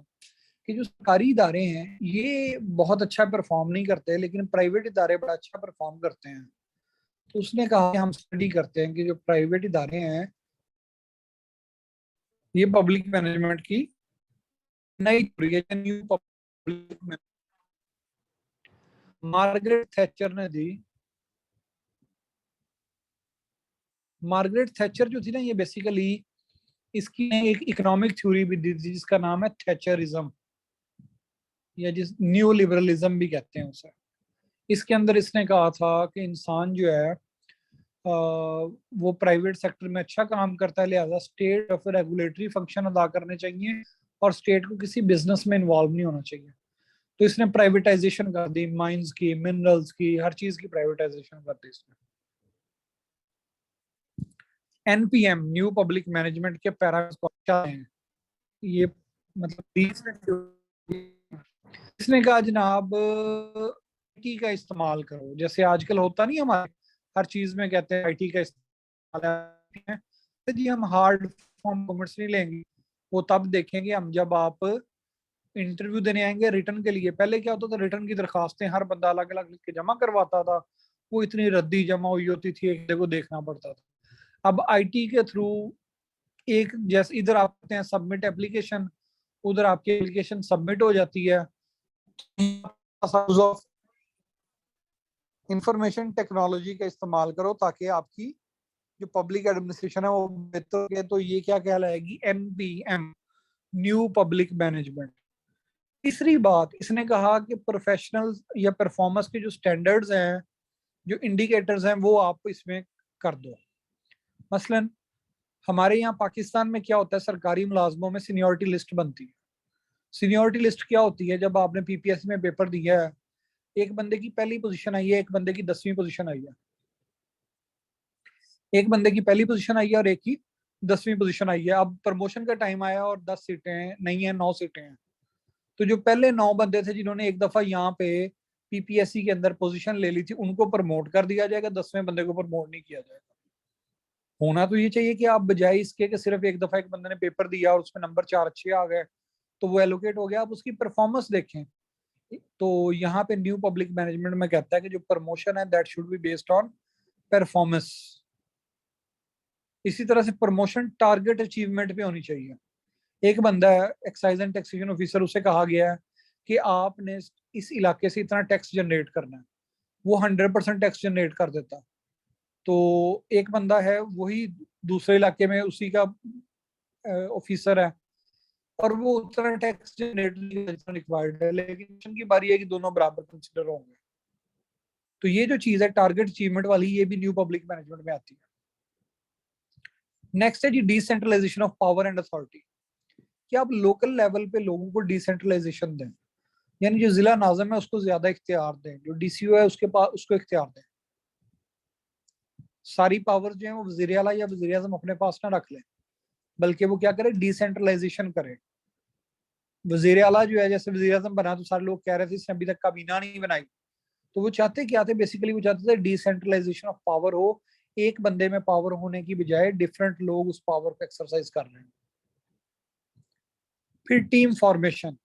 कि जो सरकारी इदारे हैं ये बहुत अच्छा परफॉर्म नहीं करते, लेकिन प्राइवेट इदारे बड़ा अच्छा परफॉर्म करते हैं। तो उसने कहा कि हम स्टडी करते हैं कि जो प्राइवेट इदारे हैं ये पब्लिक मैनेजमेंट की नई न्यू पब्लिक। मार्गरेट थैचर ने दी। मार्गरेट थैचर जो थी ना, ये बेसिकली इसकी एक इकोनॉमिक थ्योरी भी दी थी जिसका नाम है थैचरिज्म, या जिस न्यू लिबरलिज्म भी कहते हैं उसे। इसके अंदर इसने कहा था कि इंसान जो है वो प्राइवेट सेक्टर में अच्छा काम करता है, लिहाजा स्टेट और रेगुलेटरी फंक्शन अदा करने चाहिए और स्टेट को किसी बिजनेस में इन्वॉल्व नहीं होना चाहिए। तो इसने प्राइवेटाइजेशन कर दी, माइंस की, मिनरल्स की, हर चीज की प्राइवेटाइजेशन कर दी इसने। एनपीएम न्यू पब्लिक मैनेजमेंट के पैरामीटर्स क्या हैं, ये मतलब इसने कहा जनाब आईटी का इस्तेमाल करो। जैसे आजकल होता नहीं, हमारे हर चीज में कहते हैं आईटी का इस्तेमाल है। तो जी हम हार्ड फॉर्म डॉक्यूमेंट्स नहीं लेंगे, वो तब देखेंगे हम जब आप इंटरव्यू देने आएंगे रिटर्न के लिए। पहले क्या होता था, रिटर्न की दरखास्तें हर बंदा अलग अलग लिख के जमा करवाता था, वो इतनी रद्दी जमा हुई होती थी, एक को देखना पड़ता था। अब आईटी के थ्रू एक जैसे इधर आते हैं सबमिट एप्लीकेशन, उधर आपकी एप्लीकेशन सबमिट हो जाती है। इंफॉर्मेशन टेक्नोलॉजी का इस्तेमाल करो ताकि आपकी जो पब्लिक एडमिनिस्ट्रेशन है वो बेहतर है। तो ये क्या कहलाएगी, एनपीएम न्यू पब्लिक मैनेजमेंट। तीसरी बात इसने कहा कि प्रोफेशनल या परफॉर्मेंस के जो स्टैंडर्ड्स हैं, जो इंडिकेटर्स हैं, वो आप इसमें कर दो। मसलन हमारे यहाँ पाकिस्तान में क्या होता है, सरकारी मुलाजमों में सीनियरिटी लिस्ट बनती है। सीनियरिटी लिस्ट क्या होती है, जब आपने पीपीएससी में पेपर दिया है, एक बंदे की पहली पोजीशन आई है, एक बंदे की 10वीं पोजीशन आई है, एक बंदे की पहली पोजीशन आई है और एक की 10वीं पोजीशन आई है। अब प्रमोशन का टाइम आया और 10 सीटें नहीं है, 9 सीटें हैं। तो जो पहले 9 बंदे थे जिन्होंने एक दफा यहाँ पे पीपीएससी के अंदर पोजीशन ले ली थी, उनको प्रमोट कर दिया जाएगा, 10वें बंदे को प्रमोट नहीं किया जाएगा। होना तो ये चाहिए कि आप बजाय इसके कि सिर्फ एक दफा एक बंदे ने पेपर दिया और उसमें नंबर 4 अच्छे आ गए तो वो एलोकेट हो गया, आप उसकी परफॉर्मेंस देखें। तो यहाँ पे न्यू पब्लिक मैनेजमेंट में कहता है कि जो प्रमोशन है that should be based on performance. इसी तरह से प्रमोशन टारगेट अचीवमेंट पे होनी चाहिए। एक बंदा है एक्साइज एंड टैक्सेशन ऑफिसर, उसे कहा गया है कि आपने इस इलाके से इतना टैक्स जनरेट करना है, वो 100% टैक्स जनरेट कर देता। तो एक बंदा है वही दूसरे इलाके में उसी का ऑफिसर है और वो उतना टैक्स जनरेट रिक्वायर्ड है, लेकिन की बारी है कि दोनों बराबर कंसिडर होंगे। तो ये जो चीज है टारगेट अचीवमेंट वाली, ये भी न्यू पब्लिक मैनेजमेंट में आती है। नेक्स्ट है जी decentralisation of power and authority, कि आप लोकल लेवल पे लोगों को डिसेंट्रलाइजेशन दें, यानी जो जिला नाज़िम है उसको ज्यादा इख्तियार दें, जो डीसीओ है उसके पास उसको इख्तियार दें। सारी पावर जो है वो वज़ीर आला या वज़ीर आज़म अपने पास ना रख लें, बल्कि वो क्या करे, डिसेंट्रलाइजेशन करे। वज़ीर आला जो है, जैसे वज़ीर आज़म बना तो सारे लोग कह रहे थे इसने अभी तक काबीना नहीं बनाई, तो वो चाहते क्या थे, बेसिकली वो चाहते थे डिसेंट्रलाइजेशन ऑफ पावर हो, एक बंदे में पावर होने की बजाय डिफरेंट लोग उस पावर को एक्सरसाइज कर रहे हैं। फिर टीम फॉर्मेशन,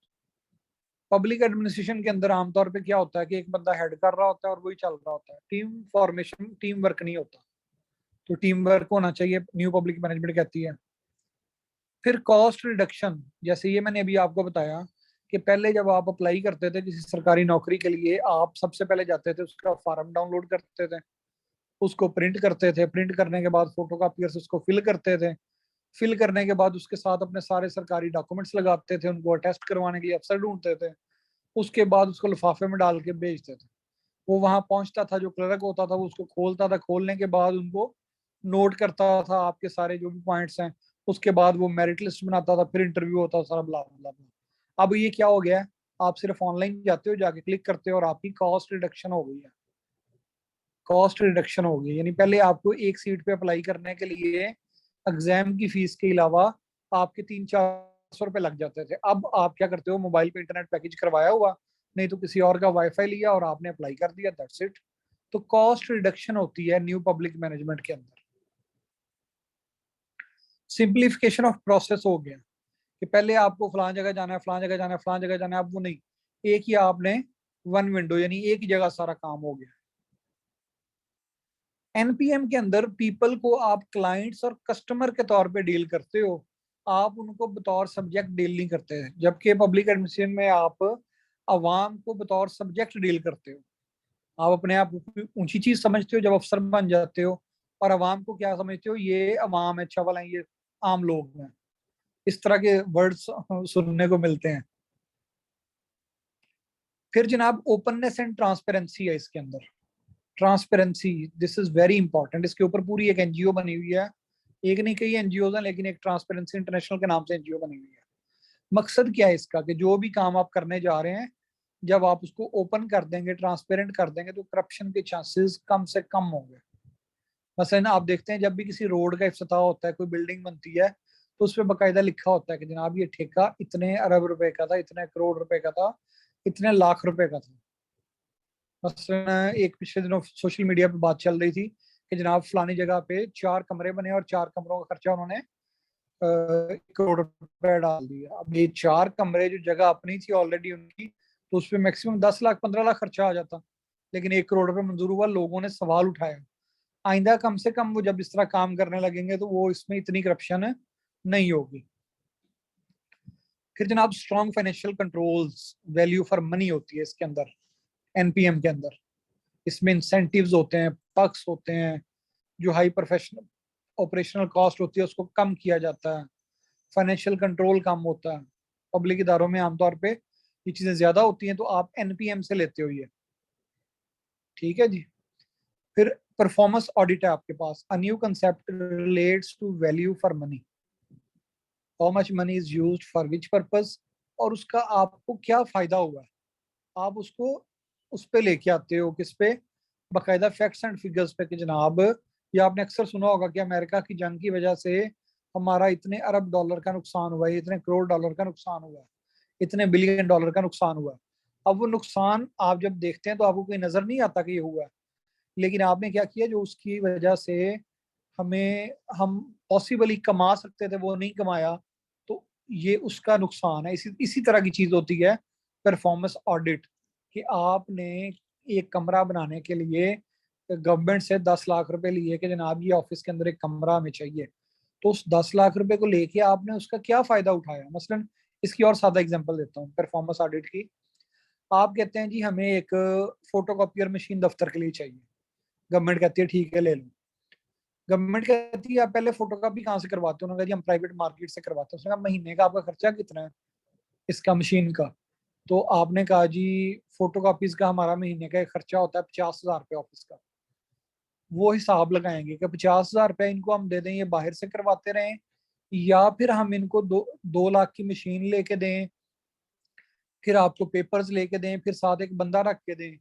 पब्लिक एडमिनिस्ट्रेशन के अंदर आमतौर पे क्या होता है कि एक बंदा हेड कर रहा होता है और वही चल रहा होता है। टीम फॉर्मेशन, टीम वर्क नहीं होता, तो टीम वर्क होना चाहिए, न्यू पब्लिक मैनेजमेंट कहती है। फिर कॉस्ट रिडक्शन, जैसे ये मैंने अभी आपको बताया कि पहले जब आप अप्लाई करते थे किसी सरकारी नौकरी के लिए, आप सबसे पहले जाते थे उसका फॉर्म डाउनलोड करते थे, उसको प्रिंट करते थे, प्रिंट करने के बाद फोटोकॉपियर से उसको फिल करते थे, फिल करने के बाद उसके साथ अपने सारे सरकारी डॉक्यूमेंट्स लगाते थे, उनको अटेस्ट करवाने के लिए अफसर ढूंढते थे, उसके बाद उसको लिफाफे में डाल के भेजते थे। वो वहां पहुंचता था, जो क्लर्क होता था वो उसको खोलता था, खोलने के बाद उनको नोट करता था आपके सारे जो भी पॉइंट्स हैं, उसके बाद वो मेरिट लिस्ट बनाता था, फिर इंटरव्यू होता था, सारा ब्ला ब्ला ब्ला। अब ये क्या हो गया है, आप सिर्फ ऑनलाइन जाते हो, जाके क्लिक करते हो और आपकी कॉस्ट रिडक्शन हो गई है। कॉस्ट रिडक्शन हो गई, यानी पहले आपको एक सीट पे अप्लाई करने के लिए एग्जाम की फीस के अलावा आपके 300-400 रुपए लग जाते थे। अब आप क्या करते हो, मोबाइल पे इंटरनेट पैकेज करवाया हुआ, नहीं तो किसी और का वाईफाई लिया और आपने अप्लाई कर दिया, दैट्स इट। तो कॉस्ट रिडक्शन होती है न्यू पब्लिक मैनेजमेंट के अंदर। सिंप्लीफिकेशन ऑफ प्रोसेस हो गया कि पहले आपको फलां जगह जाना है, फलां जगह जाना है, फलां जगह जाना है, अब वो नहीं, एक ही आपने वन विंडो, यानी एक ही जगह सारा काम हो गया। एनपीएम के अंदर पीपल को आप क्लाइंट्स और कस्टमर के तौर पे डील करते हो, आप उनको बतौर सब्जेक्ट डील नहीं करते हैं, जबकि पब्लिक एडमिनिस्ट्रेशन में आप अवाम को बतौर सब्जेक्ट डील करते हो। आप अपने आप ऊंची चीज समझते हो जब अफसर बन जाते हो, और अवाम को क्या समझते हो, ये अवाम है, अच्छा वाला ये आम लोग हैं। इस तरह के वर्ड्स सुनने को मिलते हैं। फिर जनाब ओपननेस एंड ट्रांसपेरेंसी है इसके अंदर। Transparency, this is very important. इसके ऊपर पूरी एक एनजीओ बनी हुई है, एक नहीं कई एनजीओ हैं, लेकिन एक ट्रांसपेरेंसी इंटरनेशनल के नाम से एनजीओ बनी हुई है। मकसद क्या है इसका, कि जो भी काम आप करने जा रहे हैं, जब आप उसको ओपन कर देंगे, ट्रांसपेरेंट कर देंगे, तो करप्शन के चांसेस कम से कम होंगे। मसलन आप देखते हैं जब भी किसी रोड का इफ्तिताह होता है, कोई बिल्डिंग बनती है, तो उस पर बाकायदा लिखा होता है कि जनाब ये ठेका इतने अरब रुपए का था, इतने करोड़ रुपए का था, इतने लाख रुपए का था। मसलन एक पिछले दिनों सोशल मीडिया पे बात चल रही थी कि जनाब फलानी जगह पे 4 कमरे बने और 4 कमरों का खर्चा उन्होंने 1 करोड़ रुपए डाल दिया। अब ये 4 कमरे जो जगह अपनी थी ऑलरेडी उनकी, तो उस पर मैक्सिमम 10 लाख 15 लाख खर्चा आ जाता, लेकिन 1 करोड़ रुपए मंजूर हुआ। लोगों ने सवाल उठाया। आइंदा कम से कम वो जब इस तरह काम करने लगेंगे तो वो इसमें इतनी करप्शन नहीं होगी। फिर जनाब strong financial controls, value for money होती है इसके अंदर, एनपीएम के अंदर। इसमें इंसेंटिव्स होते हैं, पक्स होते हैं, जो हाई प्रोफेशनल ऑपरेशनल कॉस्ट होती है उसको कम किया जाता है, फाइनेंशियल कंट्रोल कम होता है। पब्लिक इदारों में आमतौर पे ये चीजें ज्यादा होती हैं, तो आप एनपीएम से लेते हो ये, ठीक है जी। फिर परफॉर्मेंस ऑडिट है आपके पास। A new concept relates to value for money, how much money is used for which purpose, और उसका आपको क्या फायदा हुआ है, आप उसको उस पे लेके आते हो, किस पे, बाकायदा फैक्ट्स एंड फिगर्स पे, कि जनाब ये आपने अक्सर सुना होगा कि अमेरिका की जंग की वजह से हमारा इतने अरब डॉलर का नुकसान हुआ है, इतने करोड़ डॉलर का नुकसान हुआ है, इतने बिलियन डॉलर का नुकसान हुआ है। अब वो नुकसान आप जब देखते हैं तो आपको कोई नजर नहीं आता कि ये हुआ है, लेकिन आपने क्या किया, जो उसकी वजह से हमें हम पॉसिबली कमा सकते थे वो नहीं कमाया, तो ये उसका नुकसान है। इसी इसी तरह की चीज होती है परफॉर्मेंस ऑडिट, कि आपने एक कमरा बनाने के लिए गवर्नमेंट से 10 लाख रुपए लिए कि जनाब ये ऑफिस के अंदर एक कमरा हमें चाहिए, तो उस 10 लाख रुपए को लेके आपने उसका क्या फायदा उठाया। मसलन इसकी और सादा एग्जांपल देता हूँ परफॉर्मेंस ऑडिट की। आप कहते हैं जी हमें एक फोटोकॉपियर मशीन दफ्तर के लिए चाहिए, गवर्नमेंट कहती है ठीक है ले लो। गवर्नमेंट कहती है आप पहले फोटोकॉपी कहाँ से करवाते हो, उन्होंने कहा जी हम प्राइवेट मार्केट से करवाते हैं। उसने कहा महीने का आपका खर्चा कितना है इसका मशीन का, तो आपने कहा जी फोटोकॉपीज का हमारा महीने का खर्चा होता है 50,000 रुपये ऑफिस का। वो हिसाब लगाएंगे कि 50,000 रुपये इनको हम दे दें, ये बाहर से करवाते रहें, या फिर हम इनको 2 लाख की मशीन लेके दें, फिर आपको पेपर्स लेके दें, फिर साथ एक बंदा रख के दें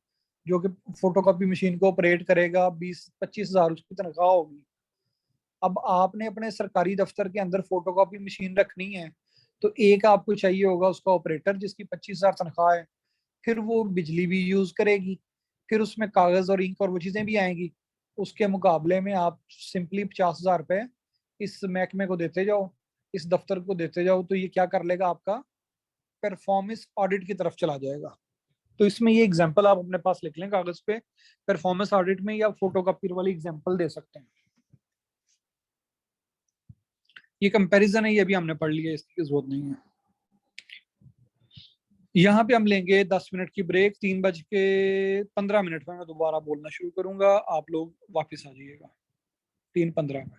जो कि फोटोकॉपी मशीन को ऑपरेट करेगा, 20-25 हजार उसकी तनख्वाह होगी। अब आपने अपने सरकारी दफ्तर के अंदर फोटोकॉपी मशीन रखनी है, तो एक आपको चाहिए होगा उसका ऑपरेटर जिसकी 25 हजार तनख्वाह है, फिर वो बिजली भी यूज करेगी, फिर उसमें कागज और इंक और वो चीजें भी आएंगी। उसके मुकाबले में आप सिंपली 50,000 रुपये इस महकमे को देते जाओ, इस दफ्तर को देते जाओ, तो ये क्या कर लेगा, आपका परफॉर्मेंस ऑडिट की तरफ चला जाएगा। तो इसमें ये एग्जांपल आप अपने पास लिख लें कागज पे, परफॉर्मेंस ऑडिट में, या फोटोकॉपी वाली एग्जांपल दे सकते हैं। ये कंपैरिजन है, ये भी हमने पढ़ लिया, इसकी जरूरत नहीं है। यहाँ पे हम लेंगे 10 मिनट की ब्रेक। 3:15 में मैं दोबारा बोलना शुरू करूंगा, आप लोग वापस आ जाइएगा 3:15 में।